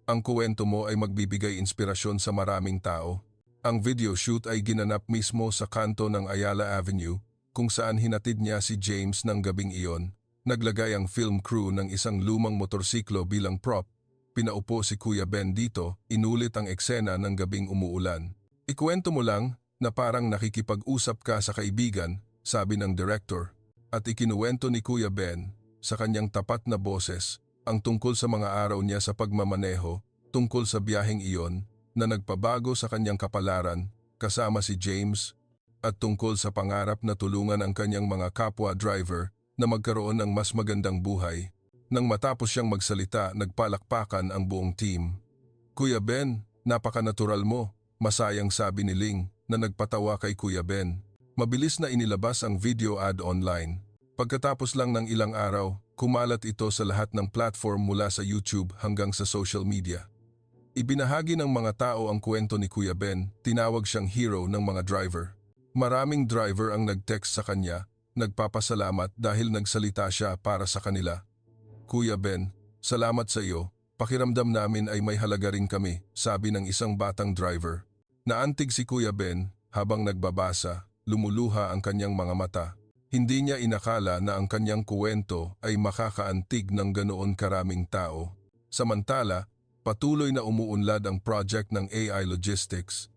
Ang kuwento mo ay magbibigay inspirasyon sa maraming tao. Ang video shoot ay ginanap mismo sa kanto ng Ayala Avenue, kung saan hinatid niya si James ng gabing iyon. Naglagay ang film crew ng isang lumang motorsiklo bilang prop. Pinaupo si Kuya Ben dito, inulit ang eksena ng gabing umuulan. Ikuwento mo lang na parang nakikipag-usap ka sa kaibigan, sabi ng director. At ikinuwento ni Kuya Ben, sa kanyang tapat na boses, ang tungkol sa mga araw niya sa pagmamaneho, tungkol sa biyaheng iyon, na nagpabago sa kanyang kapalaran, kasama si James, at tungkol sa pangarap na tulungan ang kanyang mga kapwa driver na magkaroon ng mas magandang buhay. Nang matapos siyang magsalita, nagpalakpakan ang buong team. Kuya Ben, napaka-natural mo, masayang sabi ni Ling, na nagpatawa kay Kuya Ben. Mabilis na inilabas ang video ad online. Pagkatapos lang ng ilang araw, kumalat ito sa lahat ng platform mula sa YouTube hanggang sa social media. Ibinahagi ng mga tao ang kwento ni Kuya Ben, tinawag siyang hero ng mga driver. Maraming driver ang nag-text sa kanya, nagpapasalamat dahil nagsalita siya para sa kanila. Kuya Ben, salamat sa iyo, pakiramdam namin ay may halaga rin kami, sabi ng isang batang driver. Naantig si Kuya Ben habang nagbabasa, lumuluha ang kanyang mga mata. Hindi niya inakala na ang kanyang kuwento ay makakaantig ng ganoon karaming tao. Samantala, patuloy na umuunlad ang project ng AI Logistics.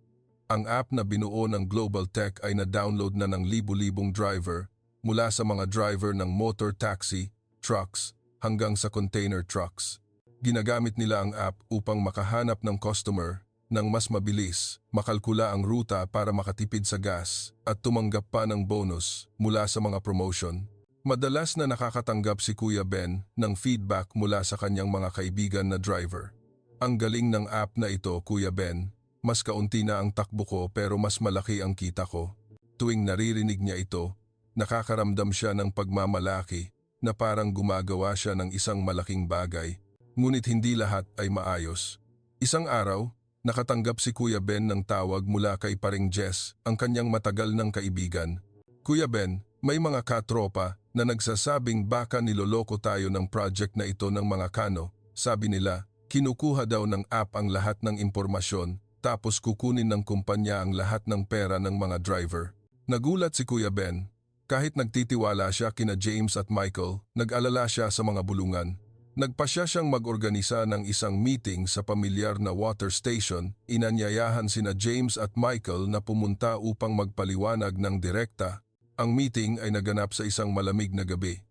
Ang app na binuo ng Global Tech ay na-download na ng libu-libong driver mula sa mga driver ng motor taxi, trucks, hanggang sa container trucks. Ginagamit nila ang app upang makahanap ng customer ng mas mabilis, makalkula ang ruta para makatipid sa gas, at tumanggap pa ng bonus mula sa mga promotion. Madalas na nakakatanggap si Kuya Ben ng feedback mula sa kanyang mga kaibigan na driver. Ang galing ng app na ito, Kuya Ben. Mas kaunti na ang takbo ko pero mas malaki ang kita ko. Tuwing naririnig niya ito, nakakaramdam siya ng pagmamalaki na parang gumagawa siya ng isang malaking bagay. Ngunit hindi lahat ay maayos. Isang araw, nakatanggap si Kuya Ben ng tawag mula kay paring Jess, ang kanyang matagal ng kaibigan. Kuya Ben, may mga katropa na nagsasabing baka niloloko tayo ng project na ito ng mga kano. Sabi nila, kinukuha daw ng app ang lahat ng impormasyon tapos kukunin ng kumpanya ang lahat ng pera ng mga driver. Nagulat si Kuya Ben. Kahit nagtitiwala siya kina James at Michael, nag-alala siya sa mga bulungan. Nagpasya siyang mag-organisa ng isang meeting sa pamilyar na water station. Inanyayahan sina James at Michael na pumunta upang magpaliwanag ng direkta. Ang meeting ay naganap sa isang malamig na gabi.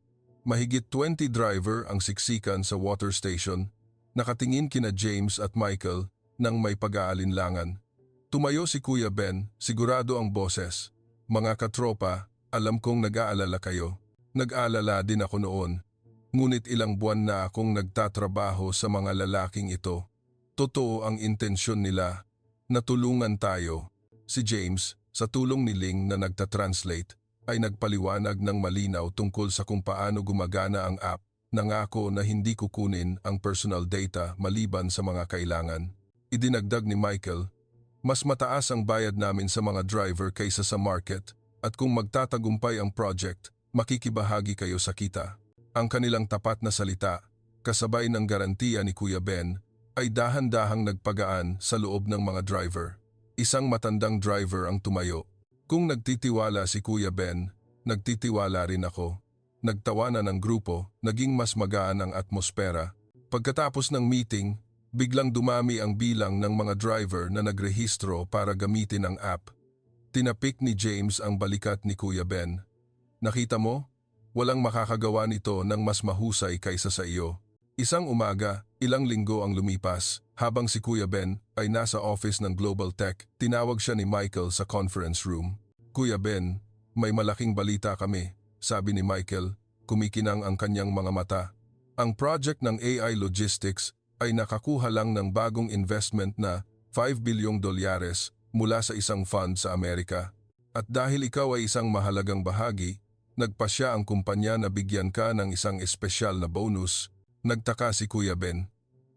Mahigit 20 driver ang siksikan sa water station. Nakatingin kina James at Michael nang may pag-aalinlangan. Tumayo si Kuya Ben, sigurado ang boses. Mga katropa, alam kong nag-aalala kayo. Nag-aalala din ako noon. Ngunit ilang buwan na akong nagtatrabaho sa mga lalaking ito. Totoo ang intensyon nila. Natulungan tayo. Si James, sa tulong ni Ling na nagtatranslate, ay nagpaliwanag ng malinaw tungkol sa kung paano gumagana ang app. Nangako na hindi kukunin ang personal data maliban sa mga kailangan. Idinagdag ni Michael, mas mataas ang bayad namin sa mga driver kaysa sa market at kung magtatagumpay ang project, makikibahagi kayo sa kita. Ang kanilang tapat na salita, kasabay ng garantiya ni Kuya Ben, ay dahan-dahang nagpagaan sa loob ng mga driver. Isang matandang driver ang tumayo. Kung nagtitiwala si Kuya Ben, nagtitiwala rin ako. Nagtawanan ng grupo, naging mas magaan ang atmosfera. Pagkatapos ng meeting, biglang dumami ang bilang ng mga driver na nagrehistro para gamitin ang app. Tinapik ni James ang balikat ni Kuya Ben. Nakita mo? Walang makakagawa nito ng mas mahusay kaysa sa iyo. Isang umaga, ilang linggo ang lumipas, habang si Kuya Ben ay nasa office ng Global Tech, tinawag siya ni Michael sa conference room. Kuya Ben, may malaking balita kami, sabi ni Michael, kumikinang ang kanyang mga mata. Ang project ng AI Logistics ay nakakuha lang ng bagong investment na $5 billion mula sa isang fund sa Amerika. At dahil ikaw ay isang mahalagang bahagi, nagpasya ang kumpanya na bigyan ka ng isang espesyal na bonus. Nagtaka si Kuya Ben.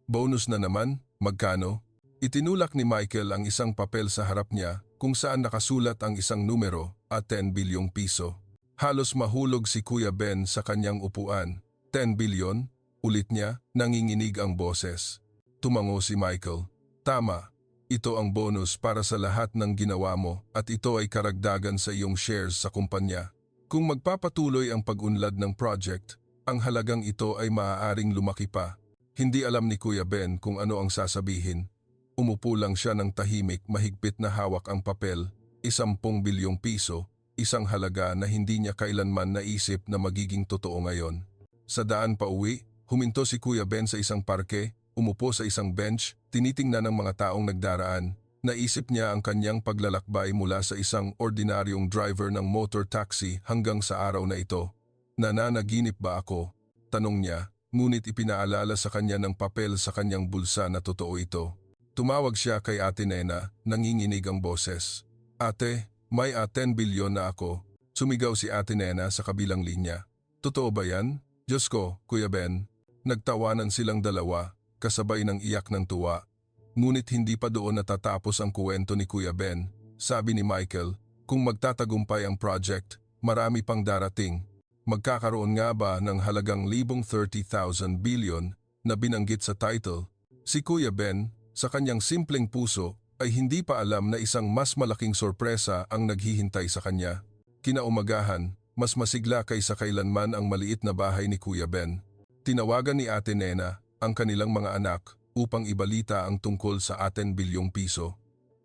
Bonus na naman? Magkano? Itinulak ni Michael ang isang papel sa harap niya kung saan nakasulat ang isang numero at 10 bilyong piso. Halos mahulog si Kuya Ben sa kanyang upuan. 10 bilyon? Ulit niya, nanginginig ang boses. Tumango si Michael. Tama, ito ang bonus para sa lahat ng ginawa mo at ito ay karagdagan sa iyong shares sa kumpanya. Kung magpapatuloy ang pag-unlad ng project, ang halagang ito ay maaaring lumaki pa. Hindi alam ni Kuya Ben kung ano ang sasabihin. Umupo lang siya ng tahimik, mahigpit na hawak ang papel, 10 bilyong piso, isang halaga na hindi niya kailanman naisip na magiging totoo ngayon. Sa daan pa uwi, huminto si Kuya Ben sa isang parke, umupo sa isang bench, tinitingnan ng mga taong nagdaraan. Naisip niya ang kanyang paglalakbay mula sa isang ordinaryong driver ng motor taxi hanggang sa araw na ito. Nananaginip ba ako? Tanong niya, ngunit ipinaalala sa kanya ng papel sa kanyang bulsa na totoo ito. Tumawag siya kay Ate Nena, nanginginig ang boses. Ate, may 10 bilyon na ako. Sumigaw si Ate Nena sa kabilang linya. Totoo ba yan? Diyos ko, Kuya Ben. Nagtawanan silang dalawa, kasabay ng iyak ng tuwa. Ngunit hindi pa doon natatapos ang kuwento ni Kuya Ben. Sabi ni Michael, kung magtatagumpay ang project, marami pang darating. Magkakaroon nga ba ng halagang 30,000 billion na binanggit sa title? Si Kuya Ben, sa kanyang simpleng puso, ay hindi pa alam na isang mas malaking sorpresa ang naghihintay sa kanya. Kinaumagahan, mas masigla kaysa kailanman ang maliit na bahay ni Kuya Ben. Tinawagan ni Ate Nena ang kanilang mga anak upang ibalita ang tungkol sa 10 bilyong piso.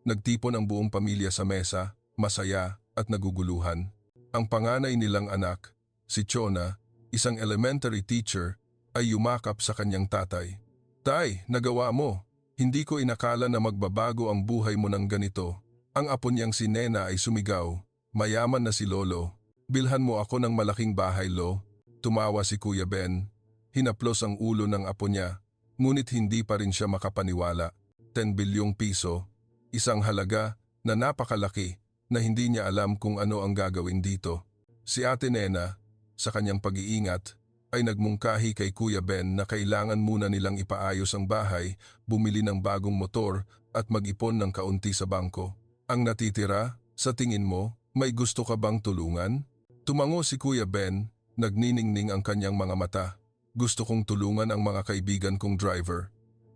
Nagtipon ang buong pamilya sa mesa, masaya at naguguluhan. Ang panganay nilang anak, si Chona, isang elementary teacher, ay yumakap sa kanyang tatay. Tay, nagawa mo! Hindi ko inakala na magbabago ang buhay mo ng ganito. Ang apo niyang si Nena ay sumigaw. Mayaman na si Lolo. Bilhan mo ako ng malaking bahay, Lo. Tumawa si Kuya Ben. Hinaplos ang ulo ng apo niya. Ngunit hindi pa rin siya makapaniwala. 10 bilyong piso, isang halaga na napakalaki na hindi niya alam kung ano ang gagawin dito. Si Ate Nena, sa kanyang pag-iingat, ay nagmungkahi kay Kuya Ben na kailangan muna nilang ipaayos ang bahay, bumili ng bagong motor at mag-ipon ng kaunti sa bangko. Ang natitira, sa tingin mo, may gusto ka bang tulungan? Tumango si Kuya Ben, nagniningning ang kanyang mga mata. Gusto kong tulungan ang mga kaibigan kong driver.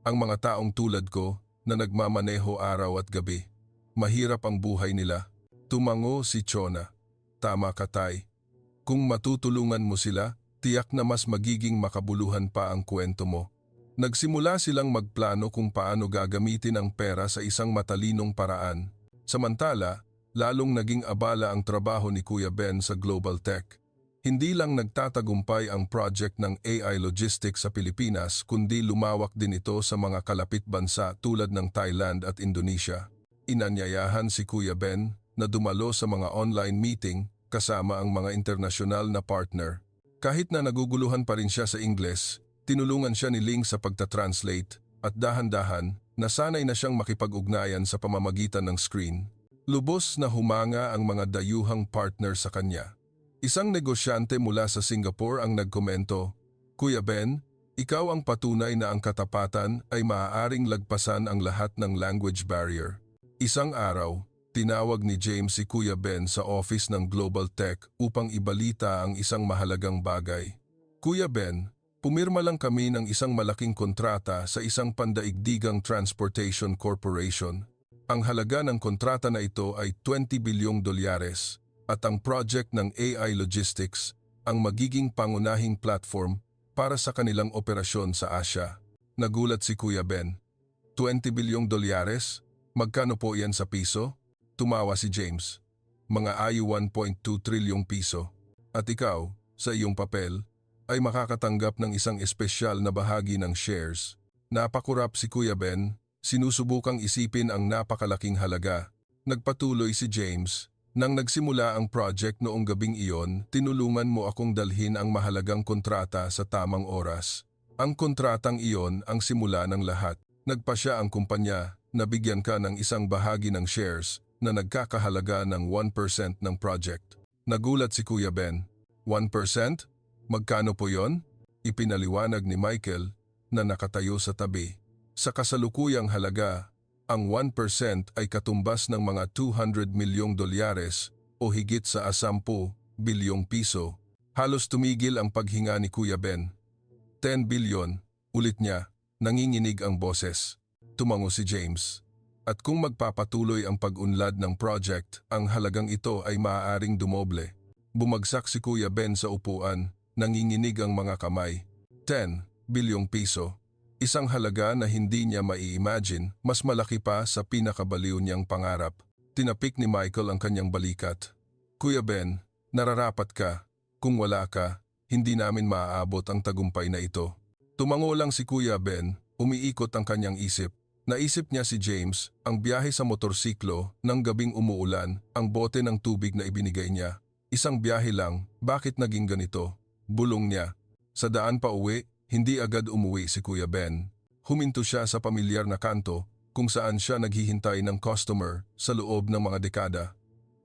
Ang mga taong tulad ko na nagmamaneho araw at gabi. Mahirap ang buhay nila. Tumango si Chona. Tama ka, Tay. Kung matutulungan mo sila, tiyak na mas magiging makabuluhan pa ang kwento mo. Nagsimula silang magplano kung paano gagamitin ang pera sa isang matalinong paraan. Samantala, lalong naging abala ang trabaho ni Kuya Ben sa Global Tech. Hindi lang nagtatagumpay ang project ng AI Logistics sa Pilipinas kundi lumawak din ito sa mga kalapit bansa tulad ng Thailand at Indonesia. Inanyayahan si Kuya Ben na dumalo sa mga online meeting kasama ang mga internasyonal na partner. Kahit na naguguluhan pa rin siya sa Ingles, tinulungan siya ni Ling sa pagta-translate at dahan-dahan nasanay na siyang makipag-ugnayan sa pamamagitan ng screen. Lubos na humanga ang mga dayuhang partner sa kanya. Isang negosyante mula sa Singapore ang nagkomento, Kuya Ben, ikaw ang patunay na ang katapatan ay maaaring lagpasan ang lahat ng language barrier. Isang araw, tinawag ni James si Kuya Ben sa office ng Global Tech upang ibalita ang isang mahalagang bagay. Kuya Ben, pumirma lang kami ng isang malaking kontrata sa isang pandaigdigang transportation corporation. Ang halaga ng kontrata na ito ay 20 bilyong dolyares. At ang project ng AI Logistics ang magiging pangunahing platform para sa kanilang operasyon sa Asia. Nagulat si Kuya Ben. 20 bilyong dolyares? Magkano po yan sa piso? Tumawa si James. Mga ayu 1.2 trilyong piso. At ikaw, sa iyong papel, ay makakatanggap ng isang espesyal na bahagi ng shares. Napakurap si Kuya Ben, sinusubukang isipin ang napakalaking halaga. Nagpatuloy si James. Nang nagsimula ang project noong gabing iyon, tinulungan mo akong dalhin ang mahalagang kontrata sa tamang oras. Ang kontratang iyon ang simula ng lahat. Nagpasya ang kumpanya, nabigyan ka ng isang bahagi ng shares na nagkakahalaga ng 1% ng project. Nagulat si Kuya Ben. 1%? Magkano po yon? Ipinaliwanag ni Michael na nakatayo sa tabi. Sa kasalukuyang halaga, Ang 1% ay katumbas ng mga 200 milyong dolyares o higit sa 10 bilyong piso. Halos tumigil ang paghinga ni Kuya Ben. 10 bilyon, ulit niya, nanginginig ang boses. Tumango si James. At kung magpapatuloy ang pag-unlad ng project, ang halagang ito ay maaaring dumoble. Bumagsak si Kuya Ben sa upuan, nanginginig ang mga kamay. 10 bilyong piso. Isang halaga na hindi niya mai-imagine, mas malaki pa sa pinakabaliw niyang pangarap. Tinapik ni Michael ang kanyang balikat. Kuya Ben, nararapat ka. Kung wala ka, hindi namin maaabot ang tagumpay na ito. Tumango lang si Kuya Ben, umiikot ang kanyang isip. Naisip niya si James, ang biyahe sa motorsiklo, ng gabing umuulan, ang bote ng tubig na ibinigay niya. Isang biyahe lang, bakit naging ganito? Bulong niya. Sa daan pa uwi, hindi agad umuwi si Kuya Ben. Huminto siya sa pamilyar na kanto kung saan siya naghihintay ng customer sa loob ng mga dekada.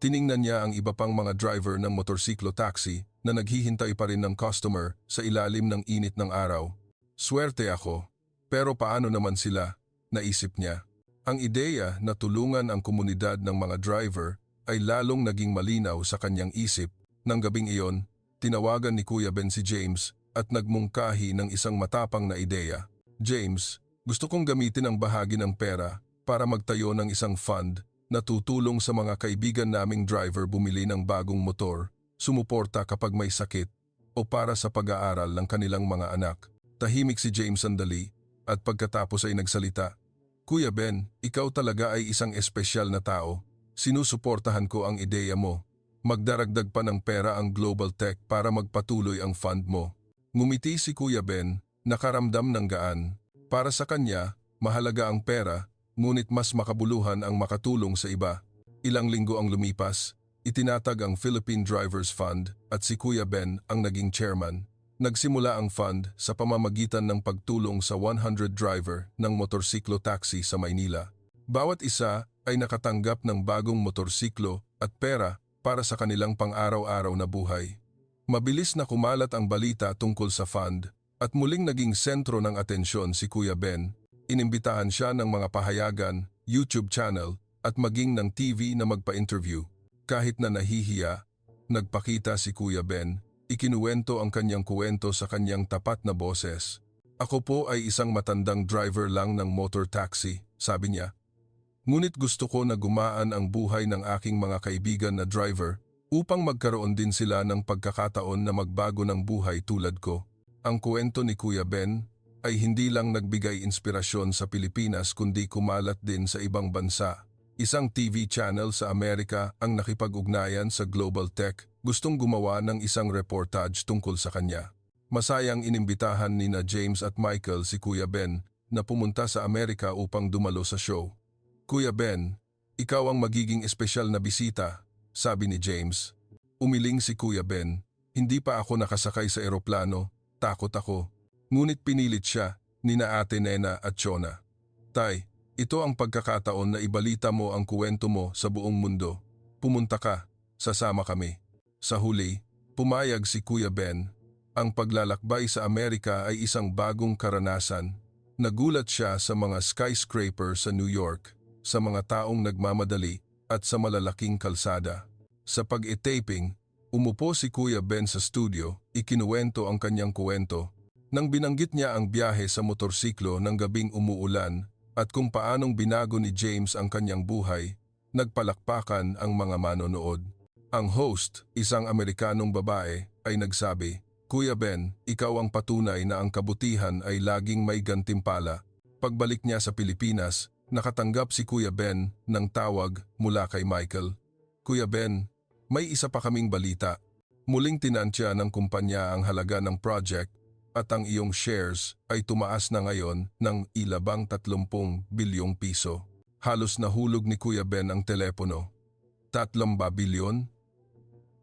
Tiningnan niya ang iba pang mga driver ng motorsiklo taxi na naghihintay pa rin ng customer sa ilalim ng init ng araw. Swerte ako, pero paano naman sila? Naisip niya. Ang ideya na tulungan ang komunidad ng mga driver ay lalong naging malinaw sa kanyang isip. Nang gabing iyon, tinawagan ni Kuya Ben si James at nagmungkahi ng isang matapang na ideya. James, gusto kong gamitin ang bahagi ng pera para magtayo ng isang fund na tutulong sa mga kaibigan naming driver bumili ng bagong motor, sumuporta kapag may sakit, o para sa pag-aaral ng kanilang mga anak. Tahimik si James sandali at pagkatapos ay nagsalita. Kuya Ben, ikaw talaga ay isang espesyal na tao. Sinusuportahan ko ang ideya mo. Magdaragdag pa ng pera ang Global Tech para magpatuloy ang fund mo. Ngumiti si Kuya Ben, nakaramdam ng gaan. Para sa kanya, mahalaga ang pera, ngunit mas makabuluhan ang makatulong sa iba. Ilang linggo ang lumipas, itinatag ang Philippine Drivers Fund at si Kuya Ben ang naging chairman. Nagsimula ang fund sa pamamagitan ng pagtulong sa 100 driver ng motorsiklo taxi sa Maynila. Bawat isa ay nakatanggap ng bagong motorsiklo at pera para sa kanilang pang-araw-araw na buhay. Mabilis na kumalat ang balita tungkol sa fund at muling naging sentro ng atensyon si Kuya Ben. Inimbitahan siya ng mga pahayagan, YouTube channel at maging ng TV na magpa-interview. Kahit na nahihiya, nagpakita si Kuya Ben. Ikinuwento ang kanyang kuwento sa kanyang tapat na boses. Ako po ay isang matandang driver lang ng motor taxi, sabi niya. Ngunit gusto ko na gumaan ang buhay ng aking mga kaibigan na driver upang magkaroon din sila ng pagkakataon na magbago ng buhay tulad ko. Ang kuwento ni Kuya Ben ay hindi lang nagbigay inspirasyon sa Pilipinas kundi kumalat din sa ibang bansa. Isang TV channel sa Amerika ang nakipag-ugnayan sa Global Tech, gustong gumawa ng isang reportage tungkol sa kanya. Masayang inimbitahan ni na James at Michael si Kuya Ben na pumunta sa Amerika upang dumalo sa show. Kuya Ben, ikaw ang magiging espesyal na bisita, sabi ni James. Umiling si Kuya Ben. Hindi pa ako nakasakay sa eroplano, takot ako. Ngunit pinilit siya ni na Ate Nena at Chona. Tay, ito ang pagkakataon na ibalita mo ang kuwento mo sa buong mundo. Pumunta ka, sasama kami. Sa huli, pumayag si Kuya Ben. Ang paglalakbay sa Amerika ay isang bagong karanasan. Nagulat siya sa mga skyscraper sa New York, sa mga taong nagmamadali at sa malalaking kalsada. Sa pag-taping, umupo si Kuya Ben sa studio, ikinuwento ang kanyang kuwento. Nang binanggit niya ang biyahe sa motorsiklo ng gabing umuulan, at kung paanong binago ni James ang kanyang buhay, nagpalakpakan ang mga manonood. Ang host, isang Amerikanong babae, ay nagsabi, Kuya Ben, ikaw ang patunay na ang kabutihan ay laging may gantimpala. Pagbalik niya sa Pilipinas, nakatanggap si Kuya Ben ng tawag mula kay Michael. Kuya Ben, may isa pa kaming balita. Muling tinansya ng kumpanya ang halaga ng project at ang iyong shares ay tumaas na ngayon ng ilabang 30 bilyong piso. Halos nahulog ni Kuya Ben ang telepono. 3 bilyon?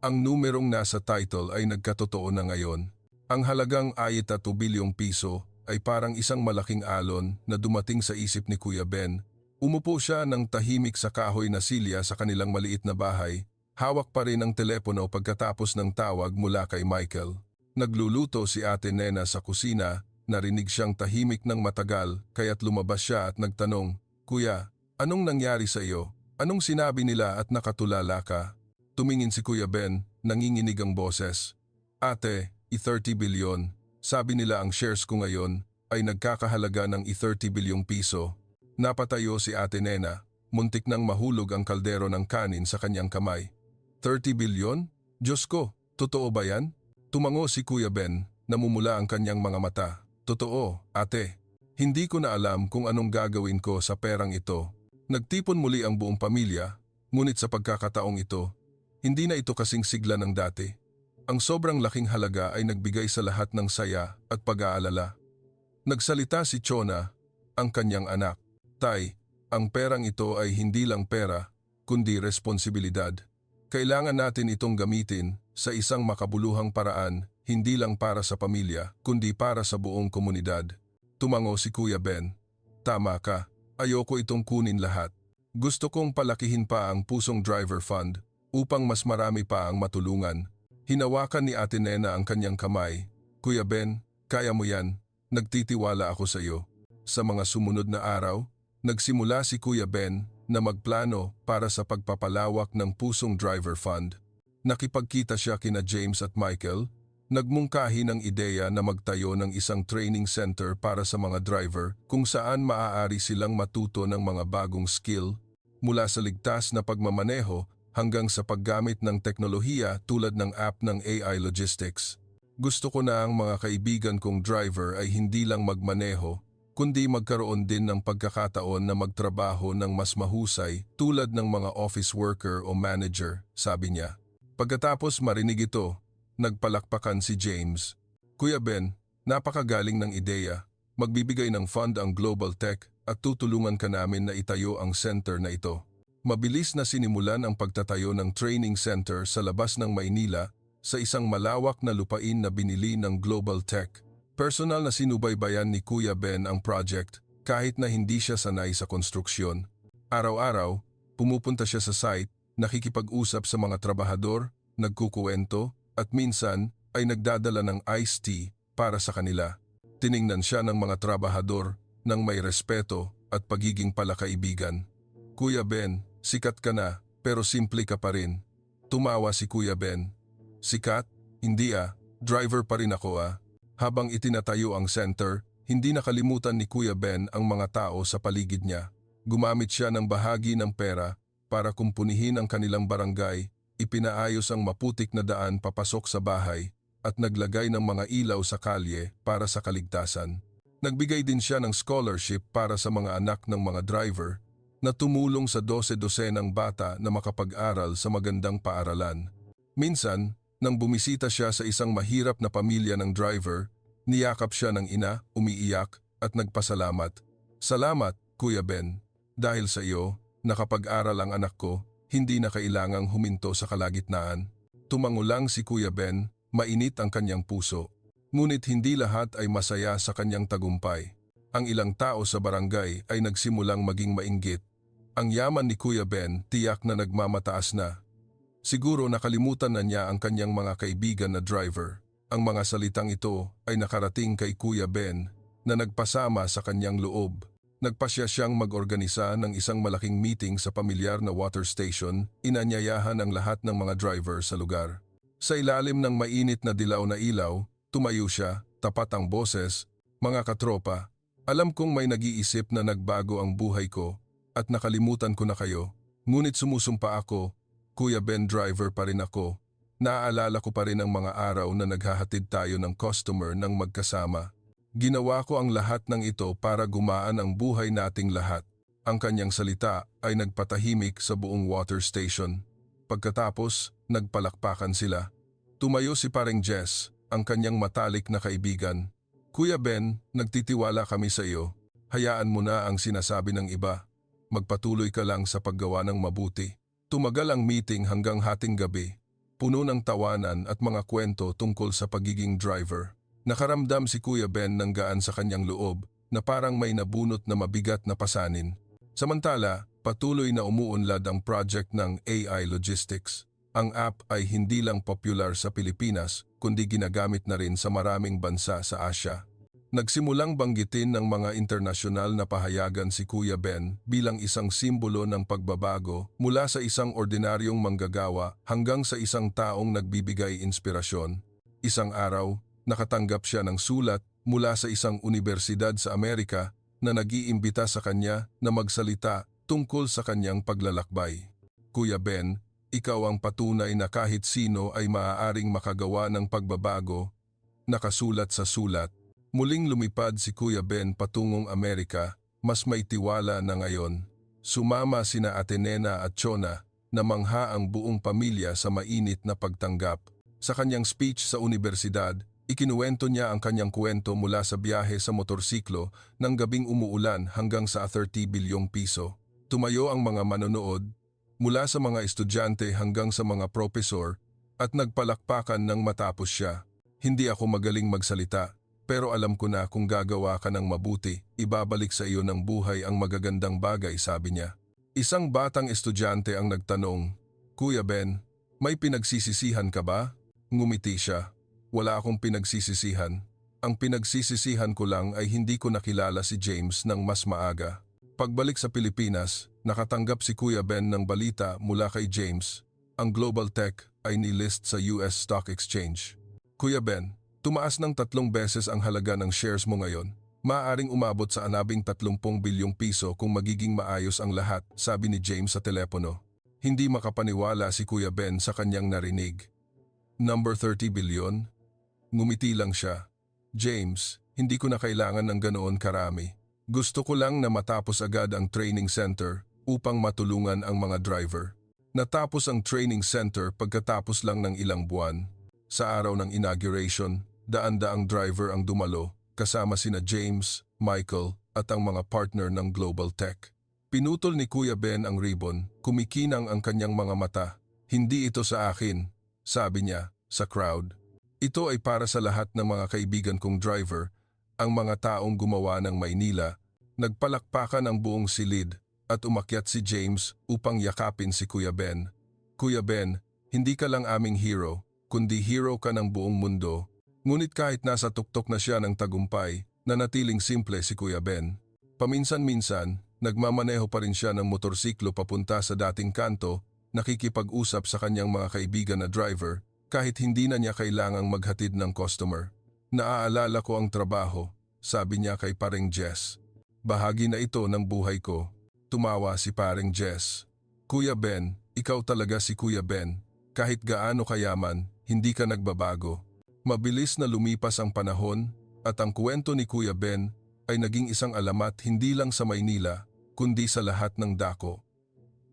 Ang numerong nasa title ay nagkatotoo na ngayon. Ang halagang ay 2 bilyong piso ay parang isang malaking alon na dumating sa isip ni Kuya Ben. Umupo siya ng tahimik sa kahoy na silya sa kanilang maliit na bahay. Hawak pa rin ang telepono pagkatapos ng tawag mula kay Michael. Nagluluto si Ate Nena sa kusina, narinig siyang tahimik ng matagal kaya't lumabas siya at nagtanong, Kuya, Anong nangyari sa iyo? Anong sinabi nila at nakatulala ka? Tumingin si Kuya Ben, nanginginig ang boses. Ate, i-30 bilyon. Sabi nila ang shares ko ngayon ay nagkakahalaga ng i-30 bilyong piso. Napatayo si Ate Nena, muntik nang mahulog ang kaldero ng kanin sa kanyang kamay. 30 bilyon? Diyos ko, totoo ba yan? Tumango si Kuya Ben, namumula ang kanyang mga mata. Totoo, ate. Hindi ko na alam kung anong gagawin ko sa perang ito. Nagtipon muli ang buong pamilya, ngunit sa pagkakataong ito, hindi na ito kasing sigla ng dati. Ang sobrang laking halaga ay nagbigay sa lahat ng saya at pag-aalala. Nagsalita si Chona, ang kanyang anak. Tay, ang perang ito ay hindi lang pera, kundi responsibilidad. Kailangan natin itong gamitin sa isang makabuluhang paraan, hindi lang para sa pamilya, kundi para sa buong komunidad. Tumango si Kuya Ben. Tama ka, ayoko itong kunin lahat. Gusto kong palakihin pa ang Pusong Driver Fund upang mas marami pa ang matulungan. Hinawakan ni Ate Nena ang kanyang kamay. Kuya Ben, kaya mo yan. Nagtitiwala ako sa iyo. Sa mga sumunod na araw, nagsimula si Kuya Ben na magplano para sa pagpapalawak ng Pusong Driver Fund. Nakipagkita siya kina James at Michael, nagmungkahi ng ideya na magtayo ng isang training center para sa mga driver kung saan maaari silang matuto ng mga bagong skill mula sa ligtas na pagmamaneho hanggang sa paggamit ng teknolohiya tulad ng app ng AI Logistics. Gusto ko na ang mga kaibigan kong driver ay hindi lang magmaneho, kundi magkaroon din ng pagkakataon na magtrabaho ng mas mahusay tulad ng mga office worker o manager, sabi niya. Pagkatapos marinig ito, nagpalakpakan si James. Kuya Ben, napakagaling ng ideya. Magbibigay ng fund ang Global Tech at tutulungan ka namin na itayo ang center na ito. Mabilis na sinimulan ang pagtatayo ng training center sa labas ng Maynila sa isang malawak na lupain na binili ng Global Tech. Personal na sinubaybayan ni Kuya Ben ang project kahit na hindi siya sanay sa konstruksyon. Araw-araw, pumupunta siya sa site, nakikipag-usap sa mga trabahador, nagkukuwento, at minsan ay nagdadala ng iced tea para sa kanila. Tiningnan siya ng mga trabahador ng may respeto at pagiging palakaibigan. Kuya Ben, sikat ka na pero simple ka pa rin. Tumawa si Kuya Ben. Sikat? Hindi driver pa rin ako Habang itinatayo ang center, hindi nakalimutan ni Kuya Ben ang mga tao sa paligid niya. Gumamit siya ng bahagi ng pera para kumpunihin ang kanilang barangay, ipinaayos ang maputik na daan papasok sa bahay at naglagay ng mga ilaw sa kalye para sa kaligtasan. Nagbigay din siya ng scholarship para sa mga anak ng mga driver na tumulong sa 12-dosenang bata na makapag-aral sa magandang paaralan. Minsan, nang bumisita siya sa isang mahirap na pamilya ng driver, niyakap siya ng ina, umiiyak at nagpasalamat. Salamat, Kuya Ben. Dahil sa iyo, nakapag-aral ang anak ko, hindi na kailangang huminto sa kalagitnaan. Tumango lang si Kuya Ben, mainit ang kanyang puso. Ngunit hindi lahat ay masaya sa kanyang tagumpay. Ang ilang tao sa barangay ay nagsimulang maging mainggit. Ang yaman ni Kuya Ben tiyak na nagmamataas na. Siguro nakalimutan na niya ang kanyang mga kaibigan na driver. Ang mga salitang ito ay nakarating kay Kuya Ben na nagpasama sa kanyang loob. Nagpasya siyang mag-organisa ng isang malaking meeting sa pamilyar na water station, inanyayahan ang lahat ng mga driver sa lugar. Sa ilalim ng mainit na dilaw na ilaw, tumayo siya, tapat ang boses, "Mga katropa, alam kong may nag-iisip na nagbago ang buhay ko at nakalimutan ko na kayo, ngunit sumusumpa ako, Kuya Ben driver pa rin ako. Naaalala ko pa rin ang mga araw na naghahatid tayo ng customer ng magkasama. Ginawa ko ang lahat ng ito para gumaan ang buhay nating lahat." Ang kanyang salita ay nagpatahimik sa buong water station. Pagkatapos, nagpalakpakan sila. Tumayo si Pareng Jess, ang kanyang matalik na kaibigan. "Kuya Ben, nagtitiwala kami sa iyo. Hayaan mo na ang sinasabi ng iba. Magpatuloy ka lang sa paggawa ng mabuti." Tumagal ang meeting hanggang hating gabi. Puno ng tawanan at mga kwento tungkol sa pagiging driver. Nakaramdam si Kuya Ben ng gaan sa kanyang loob na parang may nabunot na mabigat na pasanin. Samantala, patuloy na umuunlad ang project ng AI Logistics. Ang app ay hindi lang popular sa Pilipinas kundi ginagamit na rin sa maraming bansa sa Asia. Nagsimulang banggitin ng mga internasyonal na pahayagan si Kuya Ben bilang isang simbolo ng pagbabago mula sa isang ordinaryong manggagawa hanggang sa isang taong nagbibigay inspirasyon. Isang araw, nakatanggap siya ng sulat mula sa isang unibersidad sa Amerika na nag-iimbita sa kanya na magsalita tungkol sa kanyang paglalakbay. Kuya Ben, ikaw ang patunay na kahit sino ay maaaring makagawa ng pagbabago, nakasulat sa sulat. Muling lumipad si Kuya Ben patungong Amerika, mas may tiwala na ngayon. Sumama sina Atenena at Chona na mangha ang buong pamilya sa mainit na pagtanggap. Sa kanyang speech sa unibersidad, ikinuwento niya ang kanyang kwento mula sa biyahe sa motorsiklo ng gabing umuulan hanggang sa 30 bilyong piso. Tumayo ang mga manonood, mula sa mga estudyante hanggang sa mga propesor, at nagpalakpakan nang matapos siya. Hindi ako magaling magsalita. Pero alam ko na kung gagawa ka ng mabuti, ibabalik sa iyo ng buhay ang magagandang bagay, sabi niya. Isang batang estudyante ang nagtanong, Kuya Ben, may pinagsisisihan ka ba? Ngumiti siya. Wala akong pinagsisisihan. Ang pinagsisisihan ko lang ay hindi ko nakilala si James ng mas maaga. Pagbalik sa Pilipinas, nakatanggap si Kuya Ben ng balita mula kay James. Ang Global Tech ay nilist sa US Stock Exchange. Kuya Ben, tumaas ng 3 beses ang halaga ng shares mo ngayon. Maaaring umabot sa anabing 30 bilyong piso kung magiging maayos ang lahat, sabi ni James sa telepono. Hindi makapaniwala si Kuya Ben sa kanyang narinig. Number 30 bilyon? Ngumiti lang siya. James, hindi ko na kailangan ng ganoon karami. Gusto ko lang na matapos agad ang training center upang matulungan ang mga driver. Natapos ang training center pagkatapos lang ng ilang buwan. Sa araw ng inauguration, daan-daang driver ang dumalo kasama sina James, Michael at ang mga partner ng Global Tech. Pinutol ni Kuya Ben ang ribbon, kumikinang ang kanyang mga mata. Hindi ito sa akin, sabi niya sa crowd. Ito ay para sa lahat ng mga kaibigan kong driver, ang mga taong gumawa ng Maynila. Nagpalakpakan ang buong silid at umakyat si James upang yakapin si Kuya Ben. Kuya Ben, hindi ka lang aming hero, kundi hero ka ng buong mundo. Ngunit kahit nasa tuktok na siya ng tagumpay, nanatiling simple si Kuya Ben. Paminsan-minsan, nagmamaneho pa rin siya ng motorsiklo papunta sa dating kanto, nakikipag-usap sa kanyang mga kaibigan na driver, kahit hindi na niya kailangang maghatid ng customer. Naaalala ko ang trabaho, sabi niya kay Paring Jess. Bahagi na ito ng buhay ko. Tumawa si Paring Jess. Kuya Ben, ikaw talaga si Kuya Ben. Kahit gaano kayaman, hindi ka nagbabago. Mabilis na lumipas ang panahon at ang kwento ni Kuya Ben ay naging isang alamat hindi lang sa Maynila, kundi sa lahat ng dako.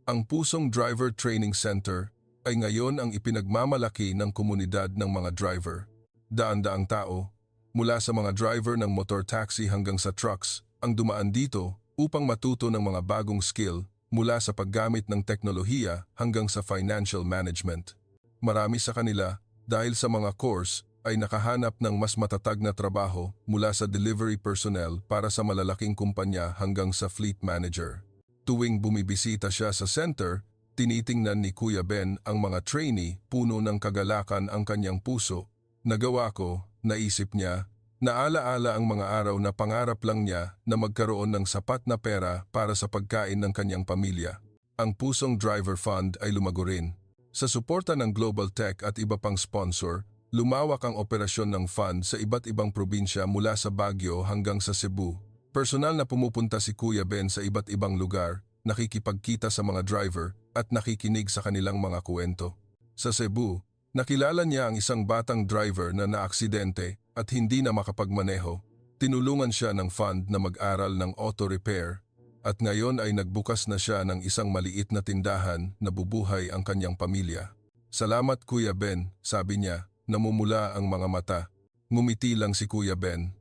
Ang Pusong Driver Training Center ay ngayon ang ipinagmamalaki ng komunidad ng mga driver. Daan-daang tao, mula sa mga driver ng motor taxi hanggang sa trucks, ang dumaan dito upang matuto ng mga bagong skill mula sa paggamit ng teknolohiya hanggang sa financial management. Marami sa kanila, dahil sa mga course, ay nakahanap ng mas matatag na trabaho mula sa delivery personnel para sa malalaking kumpanya hanggang sa fleet manager. Tuwing bumibisita siya sa center, tinitingnan ni Kuya Ben ang mga trainee, puno ng kagalakan ang kanyang puso. Nagawa ko, naisip niya, naalaala ang mga araw na pangarap lang niya na magkaroon ng sapat na pera para sa pagkain ng kanyang pamilya. Ang Pusong Driver Fund ay lumago rin. Sa suporta ng Global Tech at iba pang sponsor, lumawak ang operasyon ng fund sa iba't ibang probinsya mula sa Baguio hanggang sa Cebu. Personal na pumupunta si Kuya Ben sa iba't ibang lugar, nakikipagkita sa mga driver at nakikinig sa kanilang mga kwento. Sa Cebu, nakilala niya ang isang batang driver na naaksidente at hindi na makapagmaneho. Tinulungan siya ng fund na mag-aral ng auto repair. At ngayon ay nagbukas na siya ng isang maliit na tindahan na bubuhay ang kanyang pamilya. Salamat Kuya Ben, sabi niya, namumula ang mga mata. Ngumiti lang si Kuya Ben.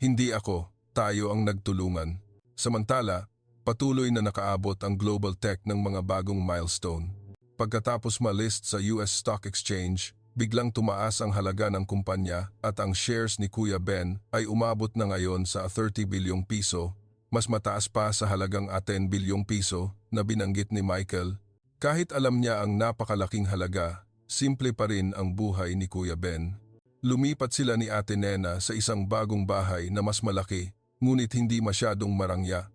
Hindi ako, tayo ang nagtulungan. Samantala, patuloy na nakaabot ang Global Tech ng mga bagong milestone. Pagkatapos malist sa US Stock Exchange, biglang tumaas ang halaga ng kumpanya at ang shares ni Kuya Ben ay umabot na ngayon sa 30 bilyong piso. Mas mataas pa sa halagang 10 bilyong piso na binanggit ni Michael. Kahit alam niya ang napakalaking halaga, simple pa rin ang buhay ni Kuya Ben. Lumipat sila ni Ate Nena sa isang bagong bahay na mas malaki, ngunit hindi masyadong marangya.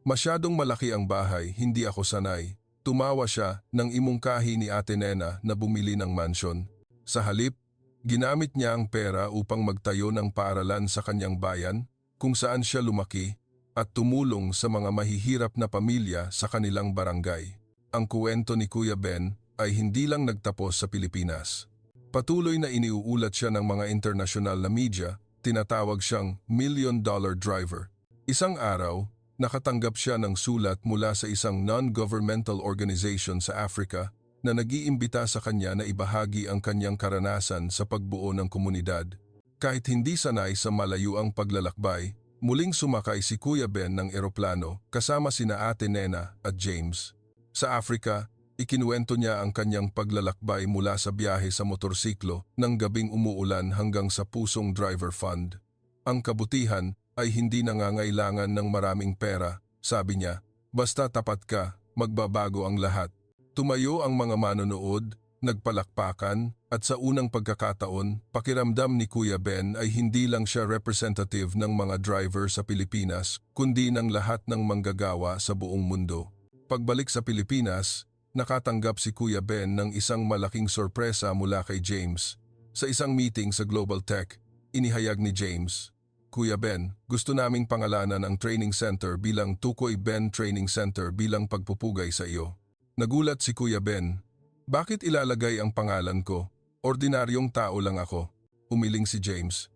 Masyadong malaki ang bahay, hindi ako sanay. Tumawa siya nang imungkahi ni Ate Nena na bumili ng mansyon. Sa halip, ginamit niya ang pera upang magtayo ng paaralan sa kanyang bayan, kung saan siya lumaki, at tumulong sa mga mahihirap na pamilya sa kanilang barangay. Ang kuwento ni Kuya Ben ay hindi lang nagtapos sa Pilipinas. Patuloy na iniuulat siya ng mga internasyonal na media, tinatawag siyang $1 Million Driver. Isang araw, nakatanggap siya ng sulat mula sa isang non-governmental organization sa Africa na nag-iimbita sa kanya na ibahagi ang kanyang karanasan sa pagbuo ng komunidad. Kahit hindi sanay sa malayuang paglalakbay, muling sumakay si Kuya Ben ng eroplano kasama sina Ate Nena at James. Sa Africa, ikinuwento niya ang kanyang paglalakbay mula sa biyahe sa motorsiklo ng gabing umuulan hanggang sa pusong driver fund. Ang kabutihan ay hindi nangangailangan ng maraming pera, sabi niya. Basta tapat ka, magbabago ang lahat. Tumayo ang mga manonood, nagpalakpakan, at sa unang pagkakataon, pakiramdam ni Kuya Ben ay hindi lang siya representative ng mga driver sa Pilipinas, kundi ng lahat ng manggagawa sa buong mundo. Pagbalik sa Pilipinas, nakatanggap si Kuya Ben ng isang malaking sorpresa mula kay James. Sa isang meeting sa Global Tech, inihayag ni James, Kuya Ben, gusto naming pangalanan ang training center bilang Tukoy Ben Training Center bilang pagpupugay sa iyo. Nagulat si Kuya Ben, bakit ilalagay ang pangalan ko? Ordinaryong tao lang ako. Umiling si James.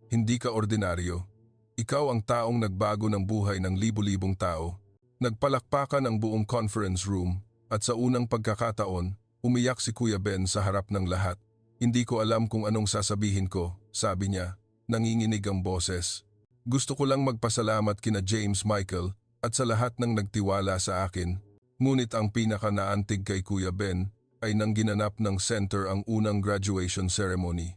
Hindi ka ordinaryo. Ikaw ang taong nagbago ng buhay ng libu-libong tao. Nagpalakpakan ang buong conference room. At sa unang pagkakataon, umiyak si Kuya Ben sa harap ng lahat. Hindi ko alam kung anong sasabihin ko, sabi niya, nanginginig ang boses. Gusto ko lang magpasalamat kina James Michael at sa lahat ng nagtiwala sa akin. Ngunit ang pinaka-naantig kay Kuya Ben ay nang ginanap ng center ang unang graduation ceremony.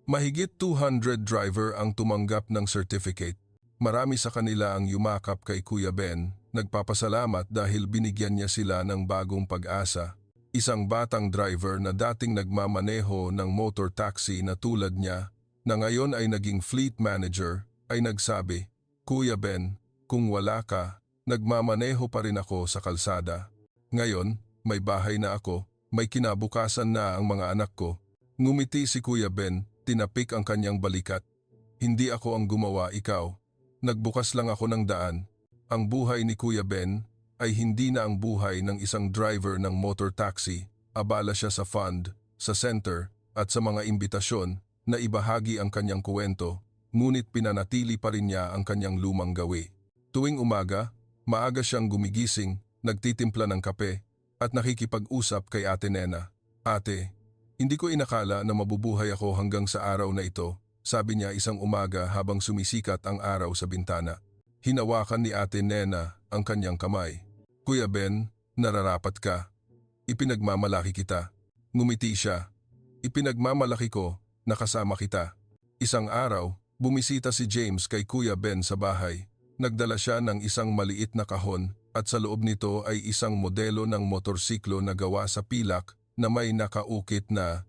Mahigit 200 driver ang tumanggap ng certificate. Marami sa kanila ang yumakap kay Kuya Ben. Nagpapasalamat dahil binigyan niya sila ng bagong pag-asa. Isang batang driver na dating nagmamaneho ng motor taxi na tulad niya, na ngayon ay naging fleet manager, ay nagsabi, Kuya Ben, kung wala ka, nagmamaneho pa rin ako sa kalsada. Ngayon, may bahay na ako, may kinabukasan na ang mga anak ko. Ngumiti si Kuya Ben, tinapik ang kanyang balikat. Hindi ako ang gumawa, ikaw. Nagbukas lang ako ng daan. Ang buhay ni Kuya Ben ay hindi na ang buhay ng isang driver ng motor taxi. Abala siya sa fund, sa center, at sa mga imbitasyon na ibahagi ang kanyang kuwento, ngunit pinanatili pa rin niya ang kanyang lumang gawi. Tuwing umaga, maaga siyang gumigising, nagtitimpla ng kape, at nakikipag-usap kay Ate Nena. Ate, hindi ko inakala na mabubuhay ako hanggang sa araw na ito, sabi niya isang umaga habang sumisikat ang araw sa bintana. Hinawakan ni Ate Nena ang kanyang kamay. Kuya Ben, nararapat ka. Ipinagmamalaki kita. Ngumiti siya. Ipinagmamalaki ko, nakasama kita. Isang araw, bumisita si James kay Kuya Ben sa bahay. Nagdala siya ng isang maliit na kahon at sa loob nito ay isang modelo ng motorsiklo na gawa sa pilak na may nakaukit na,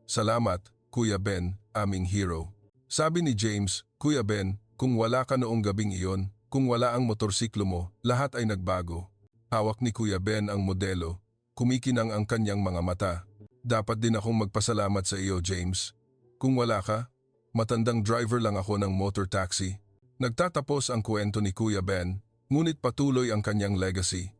Salamat, Kuya Ben, aming hero. Sabi ni James, Kuya Ben, kung wala ka noong gabing iyon, kung wala ang motorsiklo mo, lahat ay nagbago. Hawak ni Kuya Ben ang modelo, kumikinang ang kanyang mga mata. Dapat din akong magpasalamat sa iyo, James. Kung wala ka, matandang driver lang ako ng motor taxi. Nagtatapos ang kwento ni Kuya Ben, ngunit patuloy ang kanyang legacy.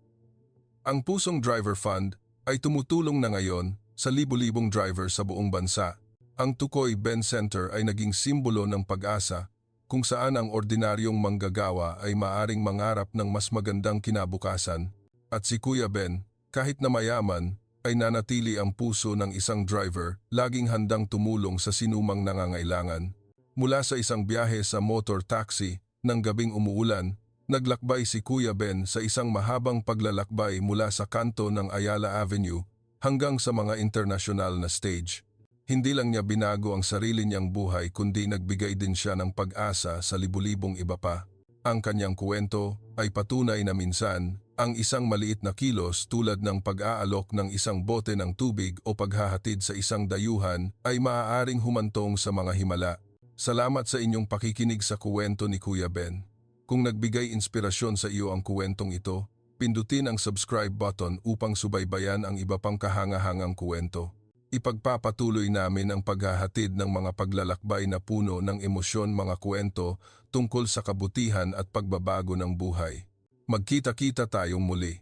Ang Pusong Driver Fund ay tumutulong na ngayon sa libu-libong driver sa buong bansa. Ang Tukoy Ben Center ay naging simbolo ng pag-asa kung saan ang ordinaryong manggagawa ay maaring mangarap ng mas magandang kinabukasan. At si Kuya Ben, kahit na mayaman, ay nanatili ang puso ng isang driver, laging handang tumulong sa sinumang nangangailangan. Mula sa isang biyahe sa motor taxi, ng gabing umuulan, naglakbay si Kuya Ben sa isang mahabang paglalakbay mula sa kanto ng Ayala Avenue hanggang sa mga internasyonal na stage. Hindi lang niya binago ang sarili niyang buhay kundi nagbigay din siya ng pag-asa sa libu-libong iba pa. Ang kanyang kwento ay patunay na minsan Ang isang maliit na kilos tulad ng pag-aalok ng isang bote ng tubig o paghahatid sa isang dayuhan ay maaaring humantong sa mga himala. Salamat sa inyong pakikinig sa kuwento ni Kuya Ben. Kung nagbigay inspirasyon sa iyo ang kuwentong ito, pindutin ang subscribe button upang subaybayan ang iba pang kahangahangang kuwento. Ipagpapatuloy namin ang paghahatid ng mga paglalakbay na puno ng emosyon, mga kuwento tungkol sa kabutihan at pagbabago ng buhay. Magkita-kita tayong muli.